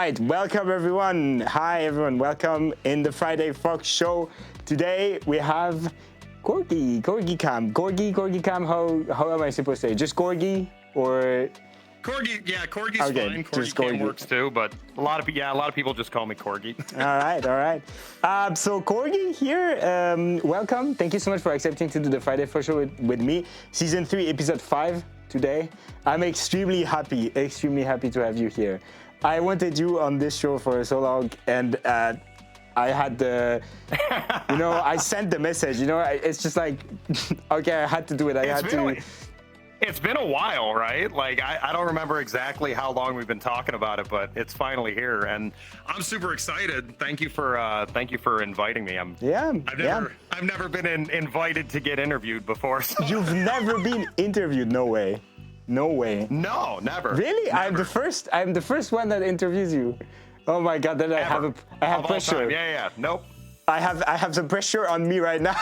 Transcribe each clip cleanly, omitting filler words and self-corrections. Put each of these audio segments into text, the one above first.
right, welcome everyone. Hi everyone, welcome in the Friday Fox Show. Today we have Corgi Cam. How am I supposed to say? Just Corgi or? Corgi, yeah, Corgi's okay, fine. just Corgi Cam Corgi works too, but a lot of people just call me Corgi. all right. So Corgi here, welcome. Thank you so much for accepting to do the Friday Fox Show with me. Season 3, episode 5 today. I'm extremely happy to have you here. I wanted you on this show for so long, and I had the, I sent the message. It's just like, okay, I had to do it. It's been a while, right? Like I don't remember exactly how long we've been talking about it, but it's finally here, and I'm super excited. Thank you for inviting me. I've never been invited to get interviewed before. So. You've never been interviewed? No way. No, never. Really? Never. I'm the first one that interviews you. Oh my God! Then I have pressure. Yeah. Nope. I have some pressure on me right now.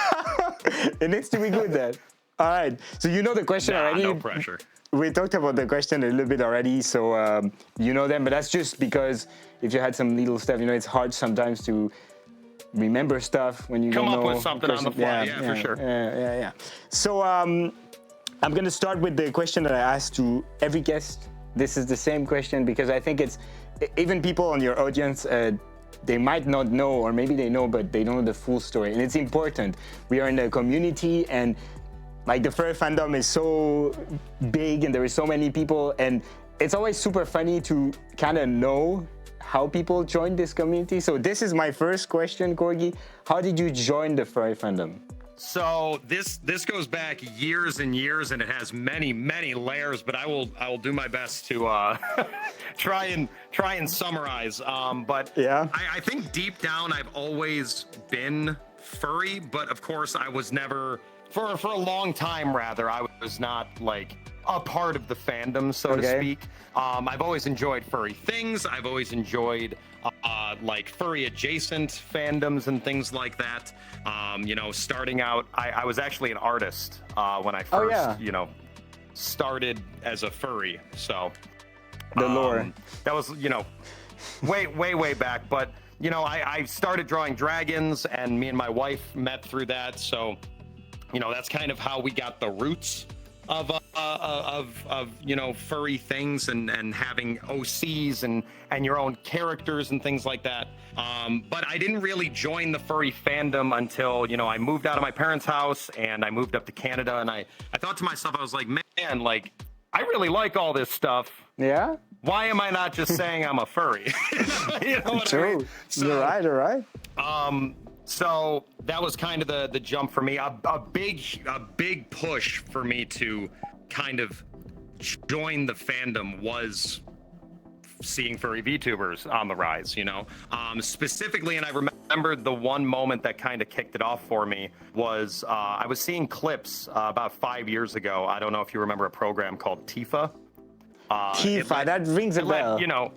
It needs to be good then. All right. So you know the question already. No pressure. We talked about the question a little bit already, so you know them. But that's just because if you had some little stuff, it's hard sometimes to remember stuff when you come don't up know with something on the fly. Yeah, for sure. Yeah. So I'm going to start with the question that I asked to every guest. This is the same question because I think it's even people on your audience, they might not know, or maybe they know, but they don't know the full story. And it's important. We are in a community, and like the furry fandom is so big and there is so many people, and it's always super funny to kind of know how people join this community. So this is my first question, Corgi. How did you join the furry fandom? So this goes back years and years, and it has many layers. But I will do my best to try and summarize. But yeah, I think deep down I've always been furry, but of course I was never for a long time. Rather, I was not like a part of the fandom, so to speak. I've always enjoyed furry things. I've always enjoyed like furry adjacent fandoms and things like that. Starting out, I was actually an artist when I first, started as a furry. So the lore. That was, way back. But, I started drawing dragons, and me and my wife met through that. So, that's kind of how we got the roots of furry things and having OCs and your own characters and things like that. But I didn't really join the furry fandom until, I moved out of my parents' house and I moved up to Canada, and I thought to myself, I was like, man, like, I really like all this stuff. Yeah. Why am I not just saying I'm a furry? True. I mean? So, you're right. So that was kind of the jump for me. A big push for me to kind of join the fandom was seeing furry VTubers on the rise, specifically. And I remembered the one moment that kind of kicked it off for me was I was seeing clips about 5 years ago. I don't know if you remember a program called Tifa. Tifa, that rings a bell.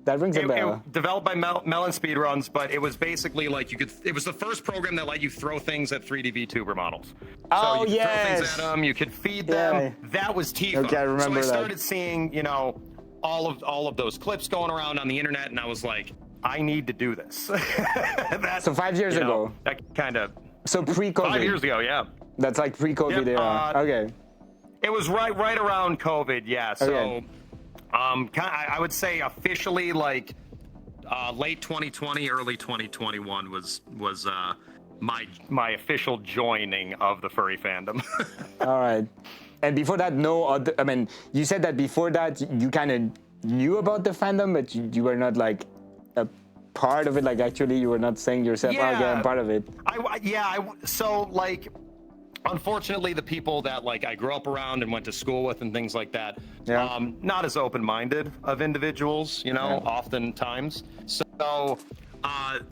That rings a bell. It developed by Melon Speedruns, but it was basically like it was the first program that let you throw things at 3D VTuber models. Oh, so you could throw things at them, you could feed them. That was Tifa. Okay, I remember so I started seeing, all of those clips going around on the internet, and I was like, I need to do this. So 5 years ago. That kind of. So pre-COVID. 5 years ago, yeah. That's like pre-COVID era. Okay. It was right around COVID, yeah. So. Okay. I would say officially like late 2020, early 2021 was my official joining of the furry fandom. All right. And before that, you said that before that you kind of knew about the fandom, but you were not like a part of it. Like actually, you were not saying yourself, "Okay, I'm part of it." So like. Unfortunately, the people that like I grew up around and went to school with and things like that, not as open-minded of individuals, oftentimes. So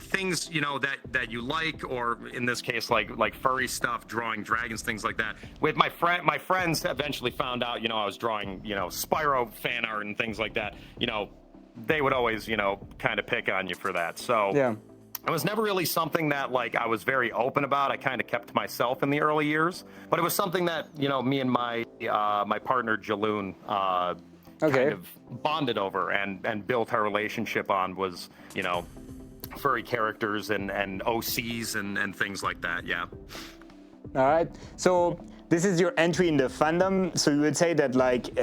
things, that you like, or in this case, like furry stuff, drawing dragons, things like that. With my friends eventually found out, I was drawing, Spyro fan art and things like that. They would always, kind of pick on you for that. So yeah. It was never really something that like I was very open about. I kind of kept to myself in the early years, but it was something that me and my my partner Jaloon kind of bonded over and built our relationship on was, you know, furry characters and OCs and things like that. Yeah. All right. So this is your entry in the fandom. So you would say that like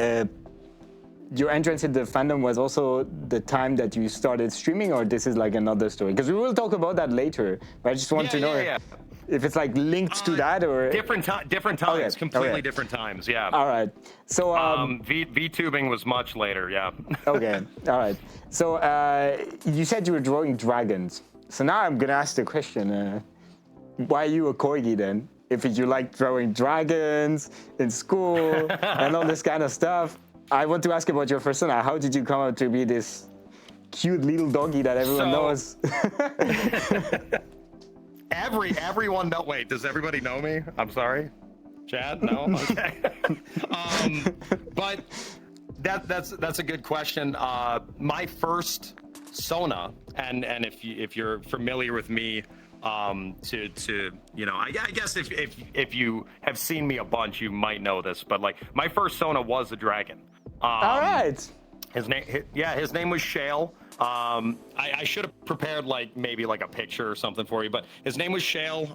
your entrance in the fandom was also the time that you started streaming, or this is like another story? Because we will talk about that later. But I just want to know if it's like linked to that or different times, completely different times. Yeah. All right. So VTubing was much later. Yeah. Okay. All right. So you said you were drawing dragons. So now I'm gonna ask the question: why are you a corgi then? If you like drawing dragons in school and all this kind of stuff, I want to ask about your persona. How did you come out to be this cute little doggy that everyone knows? Everyone know. Wait, does everybody know me? I'm sorry, Chad. No, okay. But that's a good question. My first Sona, and if you're familiar with me, to you know, I guess if you have seen me a bunch, you might know this. But like my first Sona was a dragon. All right. His name was Shale. I should have prepared like maybe like a picture or something for you, but his name was Shale.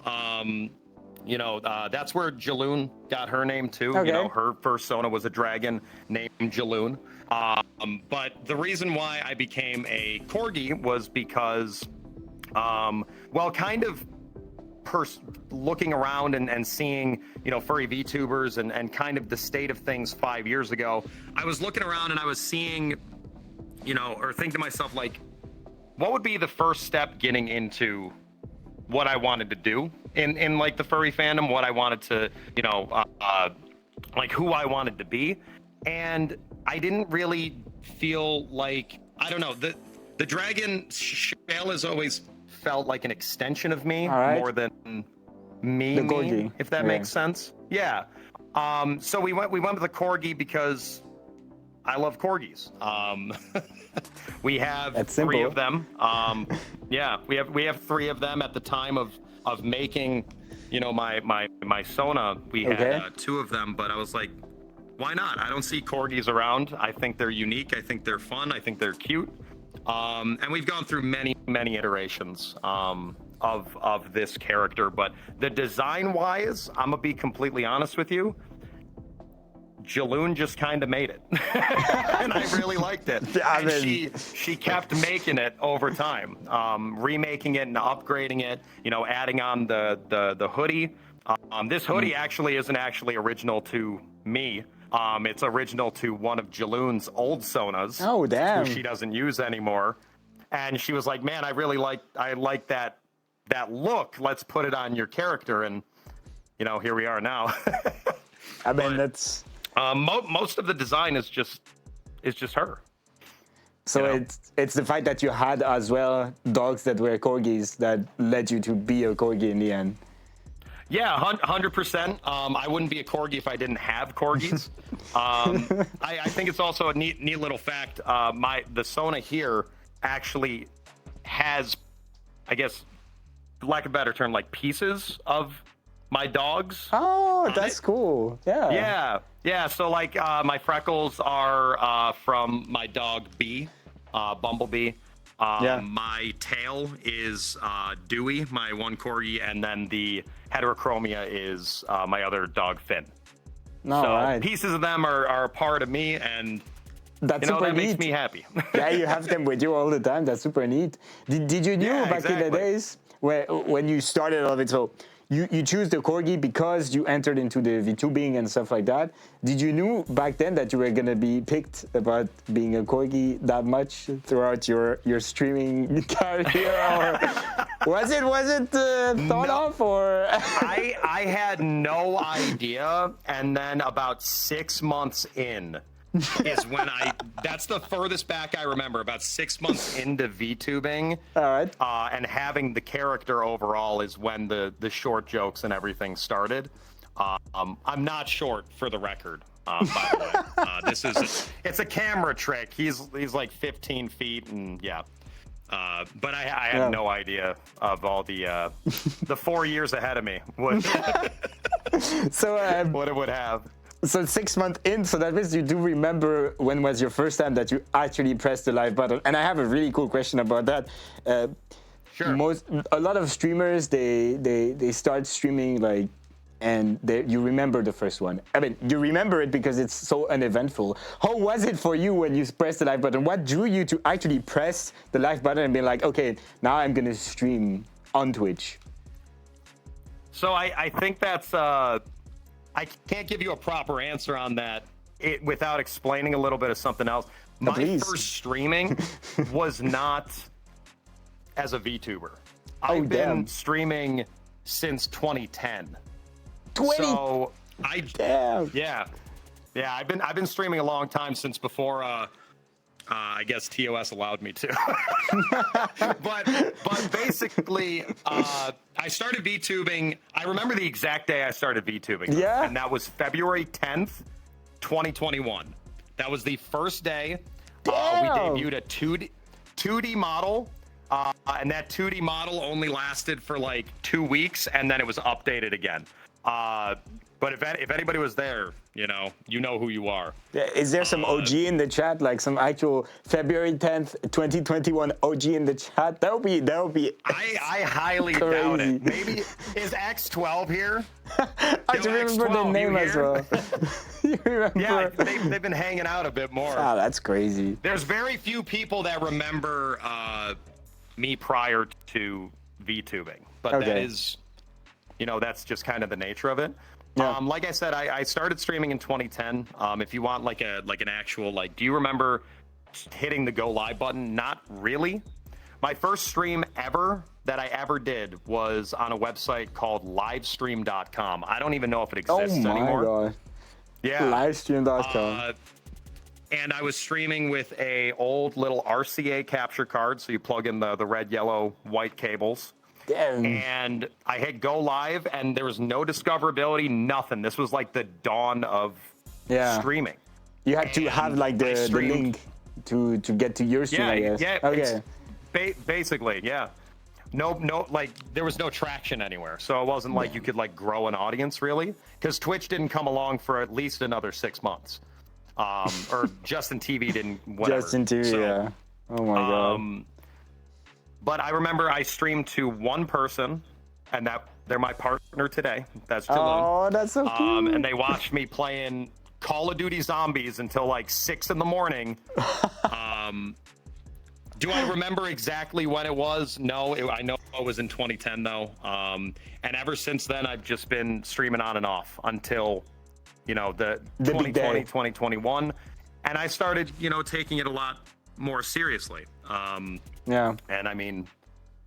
You know, that's where Jaloon got her name too. Okay. You know, her first Sona was a dragon named Jaloon. But the reason why I became a corgi was because, well, kind of looking around and seeing, you know, furry VTubers and kind of the state of things 5 years ago, I was looking around and I was seeing, you know, or think to myself, like, what would be the first step getting into what I wanted to do in like the furry fandom, what I wanted to, you know, like who I wanted to be. And I didn't really feel like, I don't know, the dragon Shale has always felt like an extension of me more than me, if that makes sense. Yeah. So we went with the corgi because I love corgis. We have three of them. Yeah, we have three of them. At the time of making, you know, my Sona, we had two of them, but I was like, why not? I don't see corgis around. I think they're unique. I think they're fun. I think they're cute. And we've gone through many iterations of this character, but the design wise, I'm gonna be completely honest with you, Jaloon just kind of made it. And I really liked it. She kept making it over time, remaking it and upgrading it, you know, adding on the hoodie. This hoodie actually isn't actually original to me. It's original to one of Jaloon's old Sonas. Oh, damn. Who she doesn't use anymore. And she was like, man, I like that look. Let's put it on your character. And, you know, here we are now. I mean, that's... most of the design is just her. So, you know? It's the fact that you had as well dogs that were corgis that led you to be a corgi in the end. Yeah, 100%. I wouldn't be a corgi if I didn't have corgis. I think it's also a neat little fact. The Sona here actually has, I guess, for lack of a better term, like pieces of my dogs. Oh, that's cool. Yeah. So like my freckles are from my dog B, Bumblebee. My tail is Dewey, my one corgi, and then the heterochromia is my other dog Finn. Pieces of them are a part of me, and that's you know, super that neat. makes me happy. Yeah, you have them with you all the time. That's super neat. Did you know back in the days when you started all of it? So you choose the corgi because you entered into the VTubing and stuff like that. Did you know back then that you were gonna be picked about being a corgi that much throughout your streaming career, or was it thought of, or? I had no idea, and then about 6 months in is when that's the furthest back I remember, about 6 months into VTubing. All right. And having the character overall is when the short jokes and everything started. I'm not short, for the record, by the way. It's a camera trick. He's like 15 feet, and yeah. But I had no idea of all the 4 years ahead of me. What it would have. So 6 months in, so that means you do remember when was your first time that you actually pressed the live button. And I have a really cool question about that. Sure. A lot of streamers, they start streaming like, and you remember the first one. I mean, you remember it because it's so uneventful. How was it for you when you pressed the live button? What drew you to actually press the live button and be like, okay, now I'm gonna stream on Twitch? So I think that's I can't give you a proper answer on that without explaining a little bit of something else. My first streaming was not as a VTuber. I've been streaming since 2010. So yeah, I've been streaming a long time, since before I guess TOS allowed me to. but basically, I started VTubing. I remember the exact day I started VTubing. Yeah. And that was February 10th, 2021. That was the first day we debuted a 2D model. And that 2D model only lasted for like 2 weeks, and then it was updated again. But if anybody was there, you know who you are. Is there some OG in the chat, like some actual February 10th, 2021 OG in the chat? That would be. I highly doubt it. Maybe is X12 here? I just remember the name as well. You remember? Yeah, they've been hanging out a bit more. Oh, that's crazy. There's very few people that remember me prior to VTubing, but that is, that's just kind of the nature of it. Yeah. Like I said, I started streaming in 2010. If you want like an actual, like, do you remember hitting the go live button? Not really. My first stream ever that I ever did was on a website called livestream.com. I don't even know if it exists anymore. Oh my God. Yeah. Livestream.com. And I was streaming with a old little RCA capture card. So you plug in the red, yellow, white cables. Damn. And I hit go live, and there was no discoverability, nothing. This was like the dawn of streaming. You had to have like the link to get to your stream, I guess. Yeah. Okay. Basically, yeah. No, like there was no traction anywhere. So it wasn't like you could like grow an audience really, because Twitch didn't come along for at least another 6 months. Or Justin TV didn't. Whatever. Justin TV, yeah. Oh my God. But I remember I streamed to one person, and they're my partner today. That's Jaloon. Oh, that's so cool. And they watched me playing Call of Duty Zombies until like 6 in the morning. Do I remember exactly when it was? No, I know it was in 2010 though. And ever since then, I've just been streaming on and off until, the 2020, 2021. And I started, taking it a lot more seriously. Yeah. And I mean,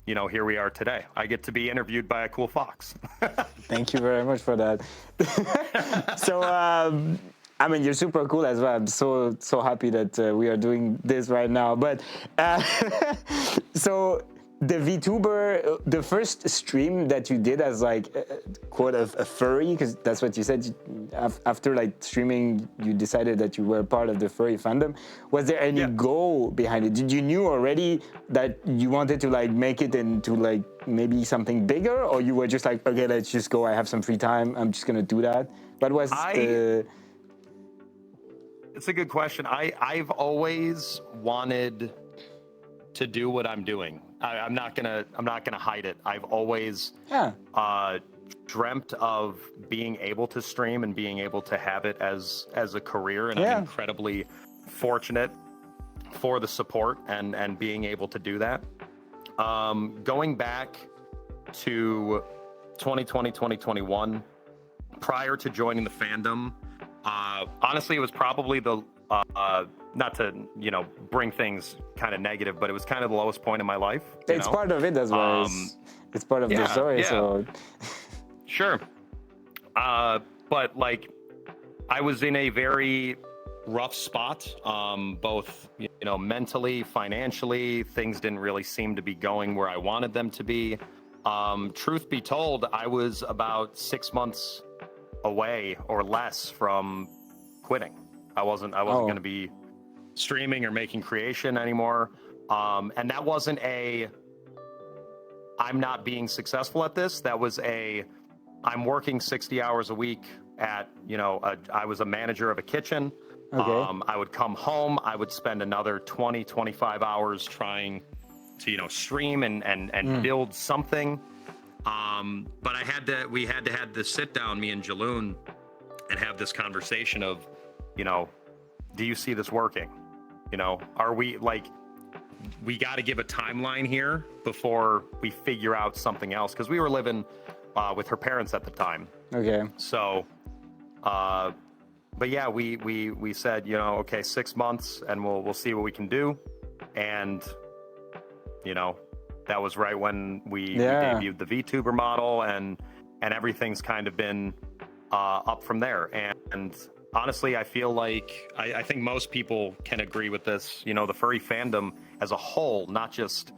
here we are today. I get to be interviewed by a cool fox. Thank you very much for that. So, I mean, you're super cool as well. I'm so happy that we are doing this right now. But so the VTuber, the first stream that you did as like quote a furry, because that's what you said. After like streaming, you decided that you were part of the furry fandom. Was there any goal behind it? Did you knew already that you wanted to like make it into like maybe something bigger, or you were just like, okay, let's just go. I have some free time. I'm just gonna do that. What was the? It's a good question. I've always wanted to do what I'm doing. I'm not gonna hide it. I've always dreamt of being able to stream and being able to have it as a career, and I'm incredibly fortunate for the support and being able to do that. Going back to 2020, 2021, prior to joining the fandom, honestly, it was probably the not to bring things kind of negative, but it was kind of the lowest point in my life. It's part of it as well. It's part of the story. Yeah. So sure, but like I was in a very rough spot, both mentally, financially. Things didn't really seem to be going where I wanted them to be. Truth be told, I was about 6 months away or less from quitting. I wasn't going to be streaming or making creation anymore. And that wasn't I'm not being successful at this. That was I'm working 60 hours a week at, I was a manager of a kitchen. Okay. I would come home, I would spend another 20, 25 hours trying to, stream and build something. But we had to have this sit down, me and Jaloon, and have this conversation of, do you see this working? Are we we got to give a timeline here before we figure out something else. Cause we were living with her parents at the time. Okay. So, but yeah, we said, okay, 6 months and we'll see what we can do. And, that was right when we debuted the VTuber model, and everything's kind of been up from there. And honestly, I feel like I think most people can agree with this. The furry fandom as a whole, not just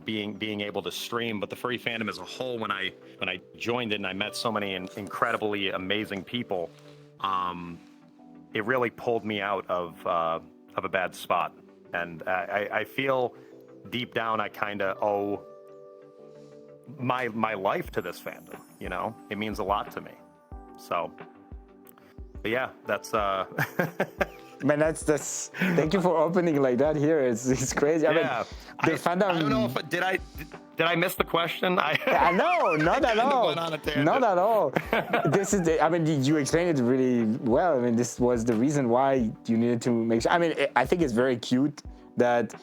being able to stream, but the furry fandom as a whole. When I joined it and I met so many incredibly amazing people, it really pulled me out of a bad spot. And I feel deep down I kind of owe my life to this fandom. It means a lot to me. So, but yeah, that's Man, that's thank you for opening like that here. It's crazy. Yeah. I mean, the fandom. I don't know if did I miss the question? No, not at all. Not at all. This is you explained it really well. I mean, this was the reason why you needed to make sure. I mean, I think it's very cute that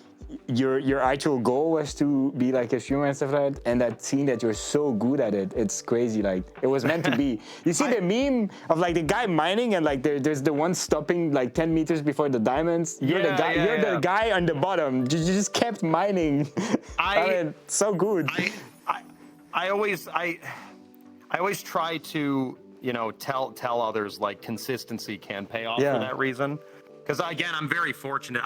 your actual goal was to be like a streamer and stuff like that, and that seeing that you're so good at it, it's crazy. Like, it was meant to be. You see the meme of like the guy mining, and like there's the one stopping like 10 meters before the diamonds. You're the guy on the bottom. You just kept mining. I mean, so good. I always try to tell others like consistency can pay off for that reason. Because again, I'm very fortunate.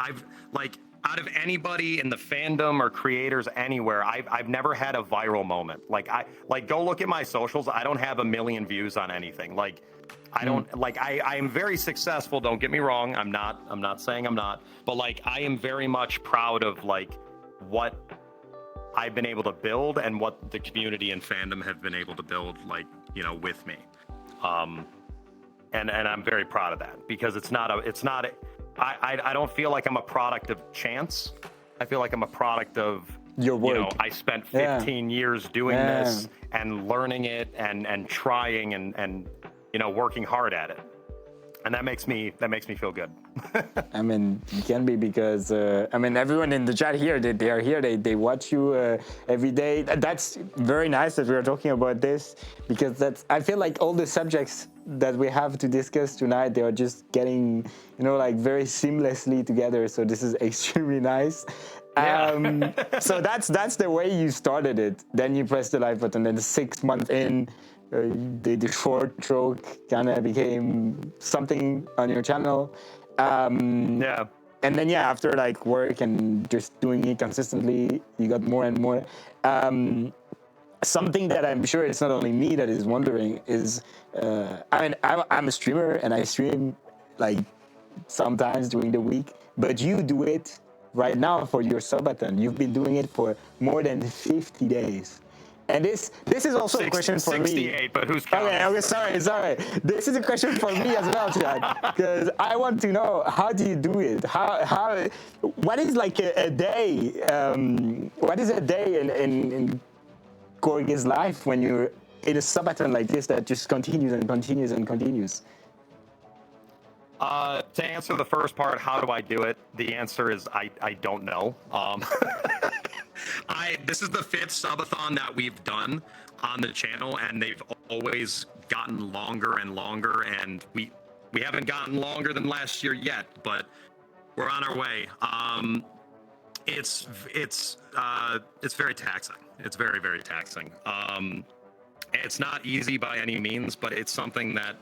Out of anybody in the fandom or creators anywhere, I've never had a viral moment. Go look at my socials. I don't have 1 million views on anything. I don't I am very successful. Don't get me wrong. I'm not saying I'm not, but I am very much proud of what I've been able to build and what the community and fandom have been able to build with me. And I'm very proud of that, because I don't feel like I'm a product of chance. I feel like I'm a product of your work. I spent 15 years doing this and learning it and trying and working hard at it. And that makes me feel good. I mean, it can be, because everyone in the chat here, they are here. They watch you every day. That's very nice that we are talking about this, because I feel like all the subjects that we have to discuss tonight, they are just getting very seamlessly together. So this is extremely nice. So that's the way you started it. Then you pressed the like button. Then 6 months in, the short stroke kind of became something on your channel. And then after work and just doing it consistently, you got more and more. Something that I'm sure it's not only me that is wondering is, I'm a streamer and I stream sometimes during the week, but you do it right now for your subathon. You've been doing it for more than 50 days. And this is also a question for 68, me. But who's counting? Okay, sorry. This is a question for me as well, Chad, because I want to know, how do you do it? What is a day? What is a day in Gorg's life when you're in a subathon like this that just continues and continues and continues? To answer the first part, how do I do it? The answer is I don't know. This is the 5th subathon that we've done on the channel, and they've always gotten longer and longer, and we haven't gotten longer than last year yet, but we're on our way. It's very taxing. It's very, very taxing. It's not easy by any means, but it's something that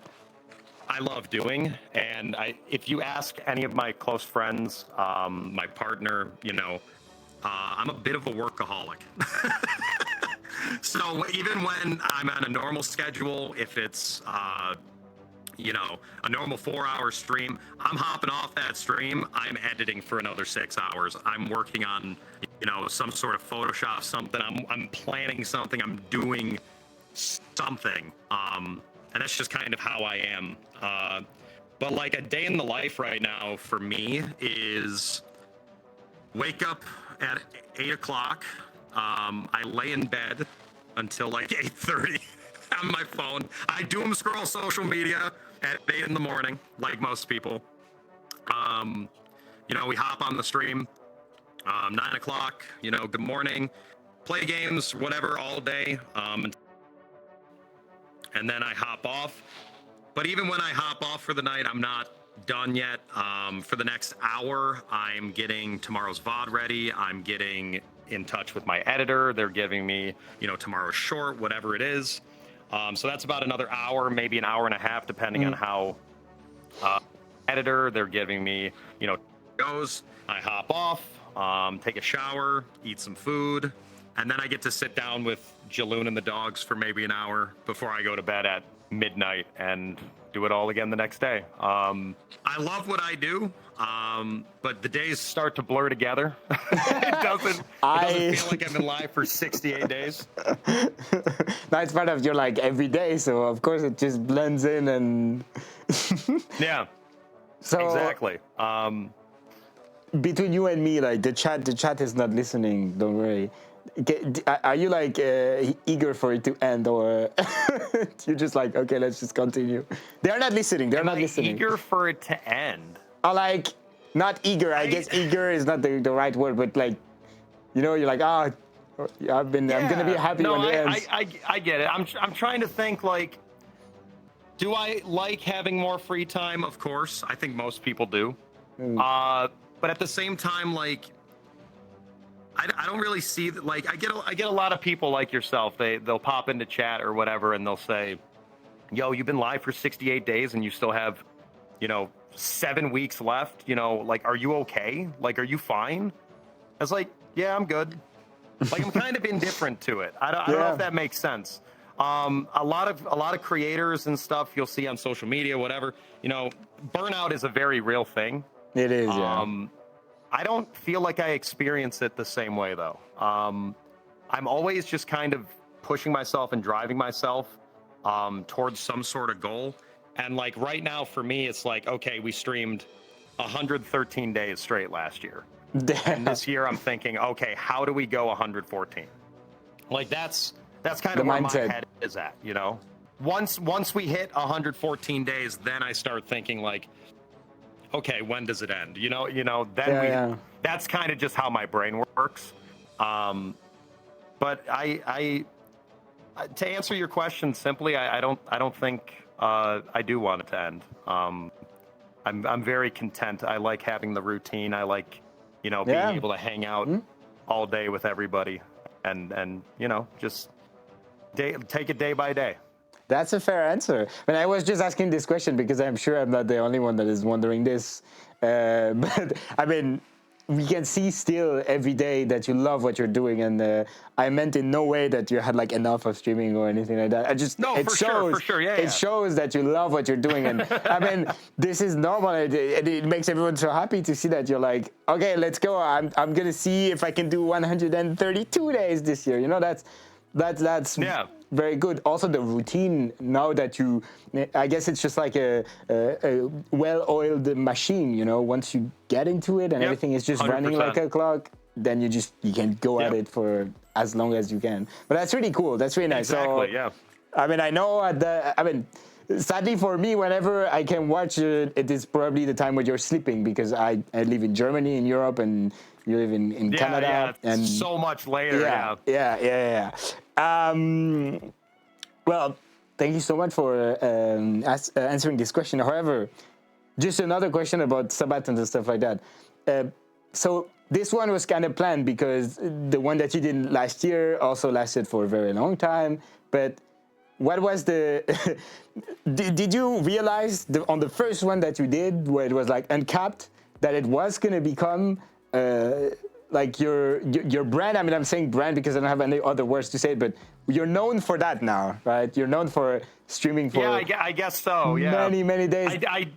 I love doing. And if you ask any of my close friends, my partner, I'm a bit of a workaholic. So even when I'm on a normal schedule, if it's, a normal 4-hour stream, I'm hopping off that stream. I'm editing for another 6 hours. I'm working on, some sort of Photoshop, something. I'm planning something. I'm doing something. and that's just kind of how I am. But like a day in the life right now for me is wake up at 8 o'clock. I lay in bed until like 8:30 on my phone. I doom scroll social media at 8 in the morning, like most people. We hop on the stream, 9 o'clock, good morning, play games, whatever, all day. And then I hop off. But even when I hop off for the night, I'm not done yet. For the next hour, I'm getting tomorrow's VOD ready. I'm getting in touch with my editor. They're giving me, tomorrow's short, whatever it is. So that's about another hour, maybe an hour and a half, depending on how editor they're giving me, goes. I hop off, take a shower, eat some food, and then I get to sit down with Jaloon and the dogs for maybe an hour before I go to bed at midnight and do it all again the next day. I love what I do, but the days start to blur together. It doesn't feel like I've been live for 68 days. That's part of your every day, so of course it just blends in and yeah. So exactly. Between you and me, the chat is not listening. Don't worry. Are you eager for it to end, or you're just okay, let's just continue? They're not listening. They're not listening. Eager for it to end. Not eager. I guess eager is not the right word, but you're I'm gonna be happy when it ends. I get it. I'm trying to think do I like having more free time? Of course, I think most people do. But at the same time, I don't really see that. I get a lot of people like yourself. They'll pop into chat or whatever, and they'll say, "Yo, you've been live for 68 days, and you still have, 7 weeks left. Are you okay? Are you fine?" I was like, "Yeah, I'm good." I'm kind of indifferent to it. I don't know if that makes sense. A lot of creators and stuff you'll see on social media, whatever. Burnout is a very real thing. It is. Yeah. I don't feel like I experience it the same way, though. I'm always just kind of pushing myself and driving myself towards some sort of goal. And right now for me, it's okay, we streamed 113 days straight last year. And this year I'm thinking, okay, how do we go 114? That's kind of where my head is at, Once we hit 114 days, then I start thinking okay, when does it end? That's kind of just how my brain works. But I to answer your question simply, I don't think I do want it to end. I'm very content. I like having the routine. I like, being able to hang out all day with everybody and just take it day by day. That's a fair answer. But I was just asking this question because I'm sure I'm not the only one that is wondering this. But I mean, we can see still every day that you love what you're doing, and I meant in no way that you had enough of streaming or anything like that. For sure. Yeah, it shows that you love what you're doing, and I mean, this is normal. It makes everyone so happy to see that you're okay, let's go. I'm gonna see if I can do 132 days this year. That's very good. Also, the routine now that I guess it's just a well-oiled machine. Once you get into it and everything is just 100%. Running like a clock, then you can go at it for as long as you can. But that's really cool. That's really nice. Exactly. So, I mean, I know sadly for me, whenever I can watch it, it is probably the time when you're sleeping because I live in Germany, in Europe, and you live in Canada. Yeah, and so much later. Yeah. Well, thank you so much for answering this question. However, just another question about sabbats and stuff like that. So this one was kind of planned because the one that you did last year also lasted for a very long time. But what was did you realize on the first one that you did, where it was uncapped, that it was going to become your brand? I mean, I'm saying brand because I don't have any other words to say, but you're known for that now, right? You're known for streaming for I guess so. Yeah, many days. I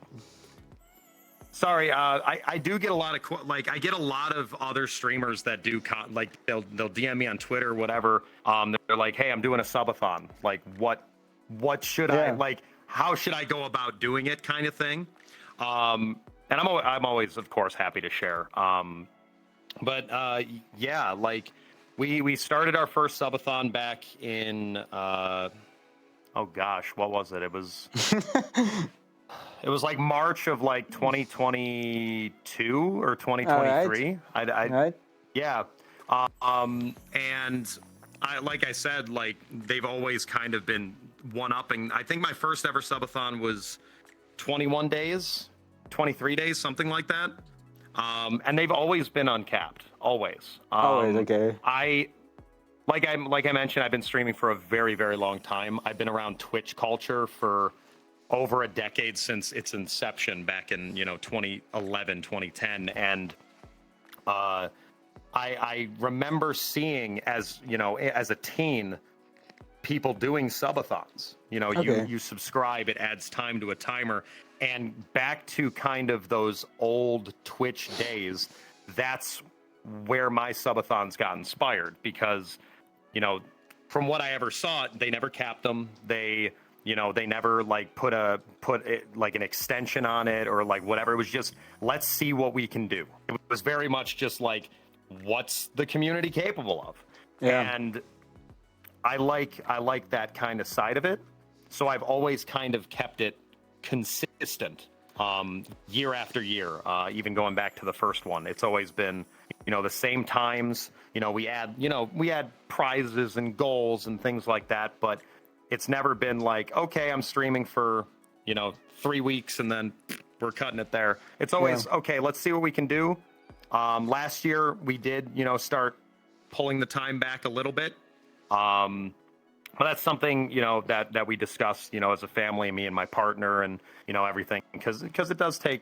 do get a lot of I get a lot of other streamers that do they'll DM me on Twitter or whatever. They're like, hey, I'm doing a subathon. What what should I like? How should I go about doing it, kind of thing. And I'm always, of course, happy to share. But yeah, like we started our first subathon back in oh gosh, what was it? It was it was like March of like 2022 or 2023. All right. Yeah. And like I said, like they've always kind of been one-upping. I think my first ever subathon was 21 days, 23 days, something like that. And they've always been uncapped, always. Always, okay. Like I mentioned, I've been streaming for a very, very long time. I've been around Twitch culture for over a decade, since its inception back in 2011, 2010, and I remember seeing, as as a teen, people doing subathons. You subscribe, it adds time to a timer, and back to kind of those old Twitch days. That's where my subathons got inspired, because from what I ever saw, they never capped them. They never like put it, like an extension on it or like whatever. It was just, let's see what we can do. It was very much just like, what's the community capable of? Yeah. And I like that kind of side of it. So I've always kind of kept it consistent, year after year, even going back to the first one. It's always been, the same times. We add prizes and goals and things like that, but it's never been like, okay, I'm streaming for 3 weeks and then we're cutting it there. It's always okay, let's see what we can do. Last year we did start pulling the time back a little bit, but that's something that we discussed as a family, me and my partner, and everything, because it does take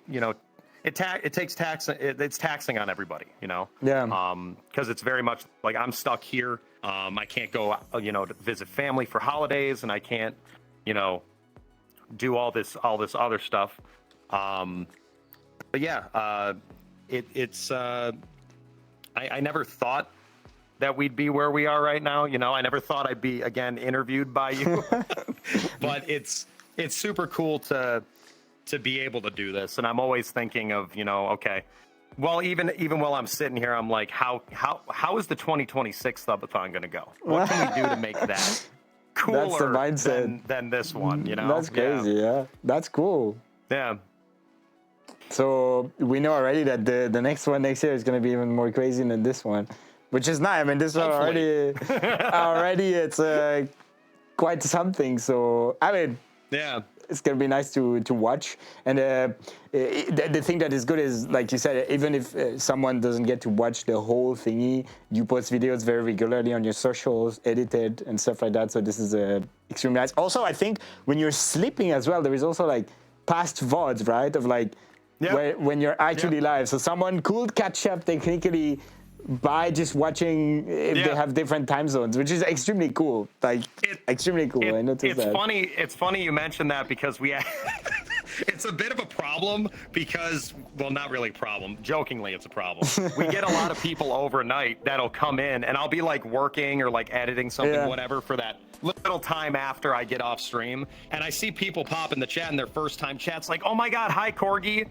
it's taxing on everybody, because it's very much like, I'm stuck here. I can't go to visit family for holidays, and I can't do all this other stuff. But yeah, it's I never thought that we'd be where we are right now. I never thought I'd be again interviewed by you. But it's super cool to be able to do this. And I'm always thinking of, okay, well, even while I'm sitting here, I'm like, how is the 2026 subathon going to go? What can we do to make that cooler? That's the mindset than this one, That's crazy. Yeah. That's cool. Yeah. So we know already that the next one next year is going to be even more crazy than this one, which is nice. I mean, this one already it's quite something. So I mean, yeah, it's going to be nice to watch. And the thing that is good is, like you said, even if someone doesn't get to watch the whole thingy, you post videos very regularly on your socials, edited and stuff like that. So this is extremely nice. Also, I think when you're sleeping as well, there is also like past VODs, right? Of like, when you're actually live. So someone could catch up technically by just watching if they have different time zones, which is extremely cool. Extremely cool. I noticed that. It's funny you mentioned that, because it's a bit of a problem, because, well, not really a problem. Jokingly, it's a problem. We get a lot of people overnight that'll come in, and I'll be like working or like editing something, whatever, for that little time after I get off stream, and I see people pop in the chat, and their first time chat's like, oh my God, hi Corgi.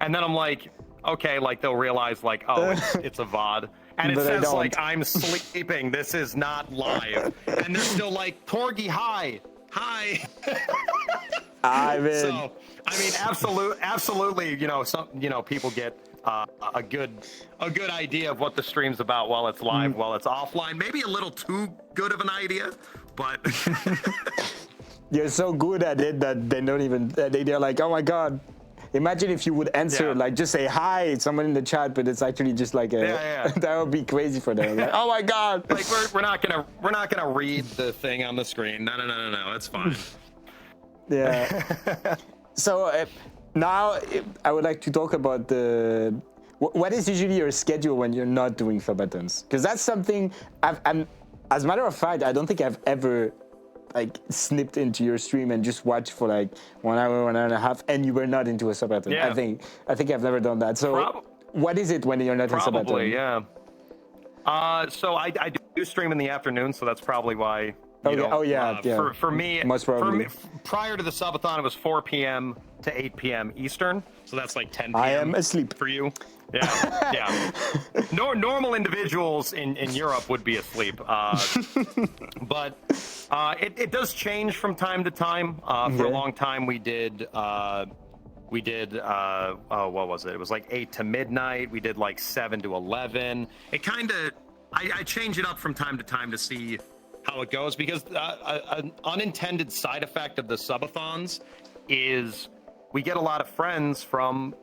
And then I'm like, okay, like they'll realize like, oh, it's a VOD. And it says like, I'm sleeping. This is not live. And they're still like, Corgi, hi. I mean, so, I mean, absolutely, people get a good idea of what the stream's about while it's live, while it's offline. Maybe a little too good of an idea, but you're so good at it that they don't even, they're like, oh my God. Imagine if you would answer, like, just say hi, someone in the chat, but it's actually just like that would be crazy for them. Like, oh my God! Like we're not gonna read the thing on the screen. No, it's fine. Yeah. So now I would like to talk about what is usually your schedule when you're not doing subathons, because that's something I'm as a matter of fact, I don't think I've ever like snipped into your stream and just watched for like 1 hour, 1 hour and a half, and you were not into a subathon. Yeah. I think I've never done that. So what is it when you're not in a subathon? Yeah. So I do stream in the afternoon, so that's probably why For me, most probably. Prior to the subathon, it was 4 p.m. to 8 p.m. Eastern. So that's like 10 p.m. I am asleep. For you. Yeah, yeah. Normal individuals in Europe would be asleep. But it does change from time to time. For a long time, we did what was it? It was like 8 to midnight. We did like 7 to 11. It kind of, I change it up from time to time to see how it goes, because an unintended side effect of the subathons is we get a lot of friends from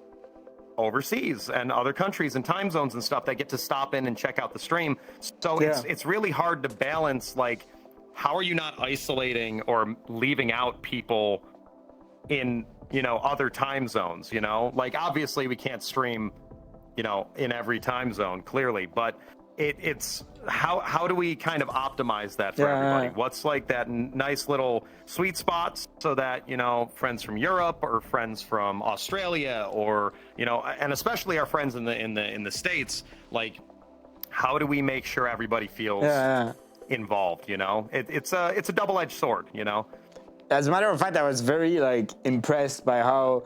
overseas and other countries and time zones and stuff that get to stop in and check out the stream. So it's really hard to balance, like, how are you not isolating or leaving out people in, you know, other time zones, you know? Like, obviously we can't stream, you know, in every time zone, clearly, but it's how do we kind of optimize that for everybody? What's like that nice little sweet spots so that, you know, friends from Europe or friends from Australia, or, you know, and especially our friends in the States, like, how do we make sure everybody feels involved, you know? It's a double-edged sword, you know? As a matter of fact, I was very, like, impressed by how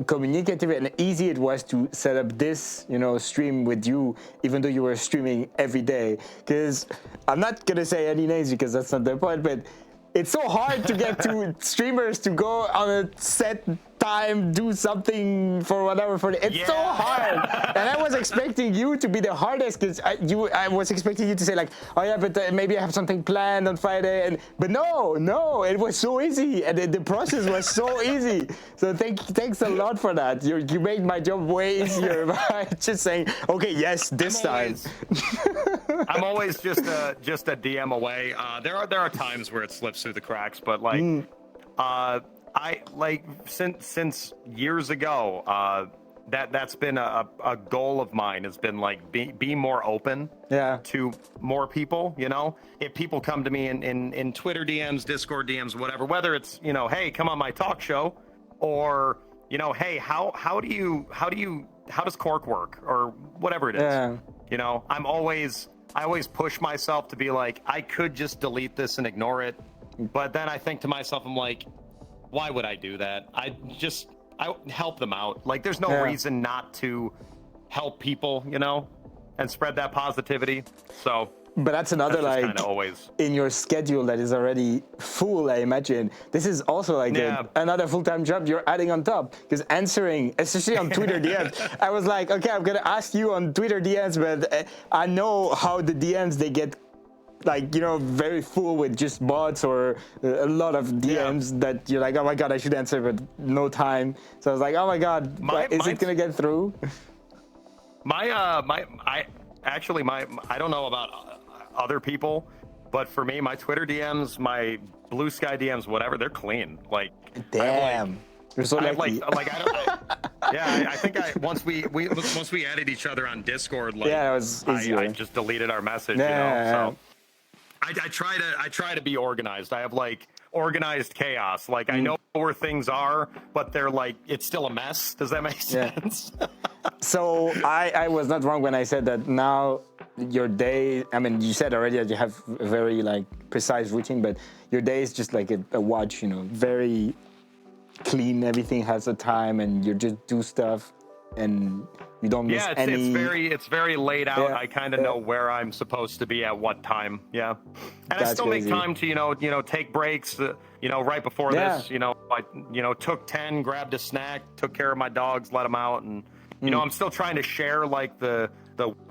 communicative and easy it was to set up this, you know, stream with you, even though you were streaming every day. Because I'm not gonna say any names because that's not the point, but it's so hard to get two streamers to go on a set time, do something for whatever. It's so hard. And I was expecting you to be the hardest, because I was expecting you to say, like, oh yeah, but maybe I have something planned on Friday. But no, it was so easy, and the process was so easy. So thanks a lot for that. You made my job way easier by just saying, okay, yes, this time. I'm always just a DM away. There are times where it slips through the cracks, but like, I like since years ago, that's been a goal of mine, has been like be more open to more people, you know? If people come to me in Twitter DMs, Discord DMs, whatever, whether it's, you know, hey, come on my talk show, or, you know, hey, how does Cork work, or whatever it is. You know, I always push myself to be like, I could just delete this and ignore it, but then I think to myself, I'm like, why would I do that? I help them out. Like, there's no reason not to help people, you know, and spread that positivity. So, but that's another, like, kind of always in your schedule that is already full, I imagine. This is also like another full-time job you're adding on top, because answering, especially on Twitter DMs, I was like, okay, I'm gonna ask you on Twitter DMs, but I know how the DMs, they get, like, you know, very full with just bots or a lot of DMs that you're like, oh my god, I should answer, but no time. So I was like, oh my god, is it gonna get through? I don't know about other people, but for me, my Twitter DMs, my Blue Sky DMs, whatever, they're clean. Like, damn, you're so lucky. I think once we added each other on Discord, like, it was easier. I just deleted our message, you know. So I try to be organized. I have, like, organized chaos. Like, I know where things are, but they're like, it's still a mess. Does that make sense? So I was not wrong when I said that now your day, I mean, you said already that you have a very, like, precise routine, but your day is just like a watch, you know, very clean. Everything has a time, and you just do stuff, and you don't miss any. It's very laid out. I kind of know where I'm supposed to be at what time. And I still make time to, you know, take breaks. You know, right before this, you know, I took 10, grabbed a snack, took care of my dogs, let them out, and you know, I'm still trying to share, like, the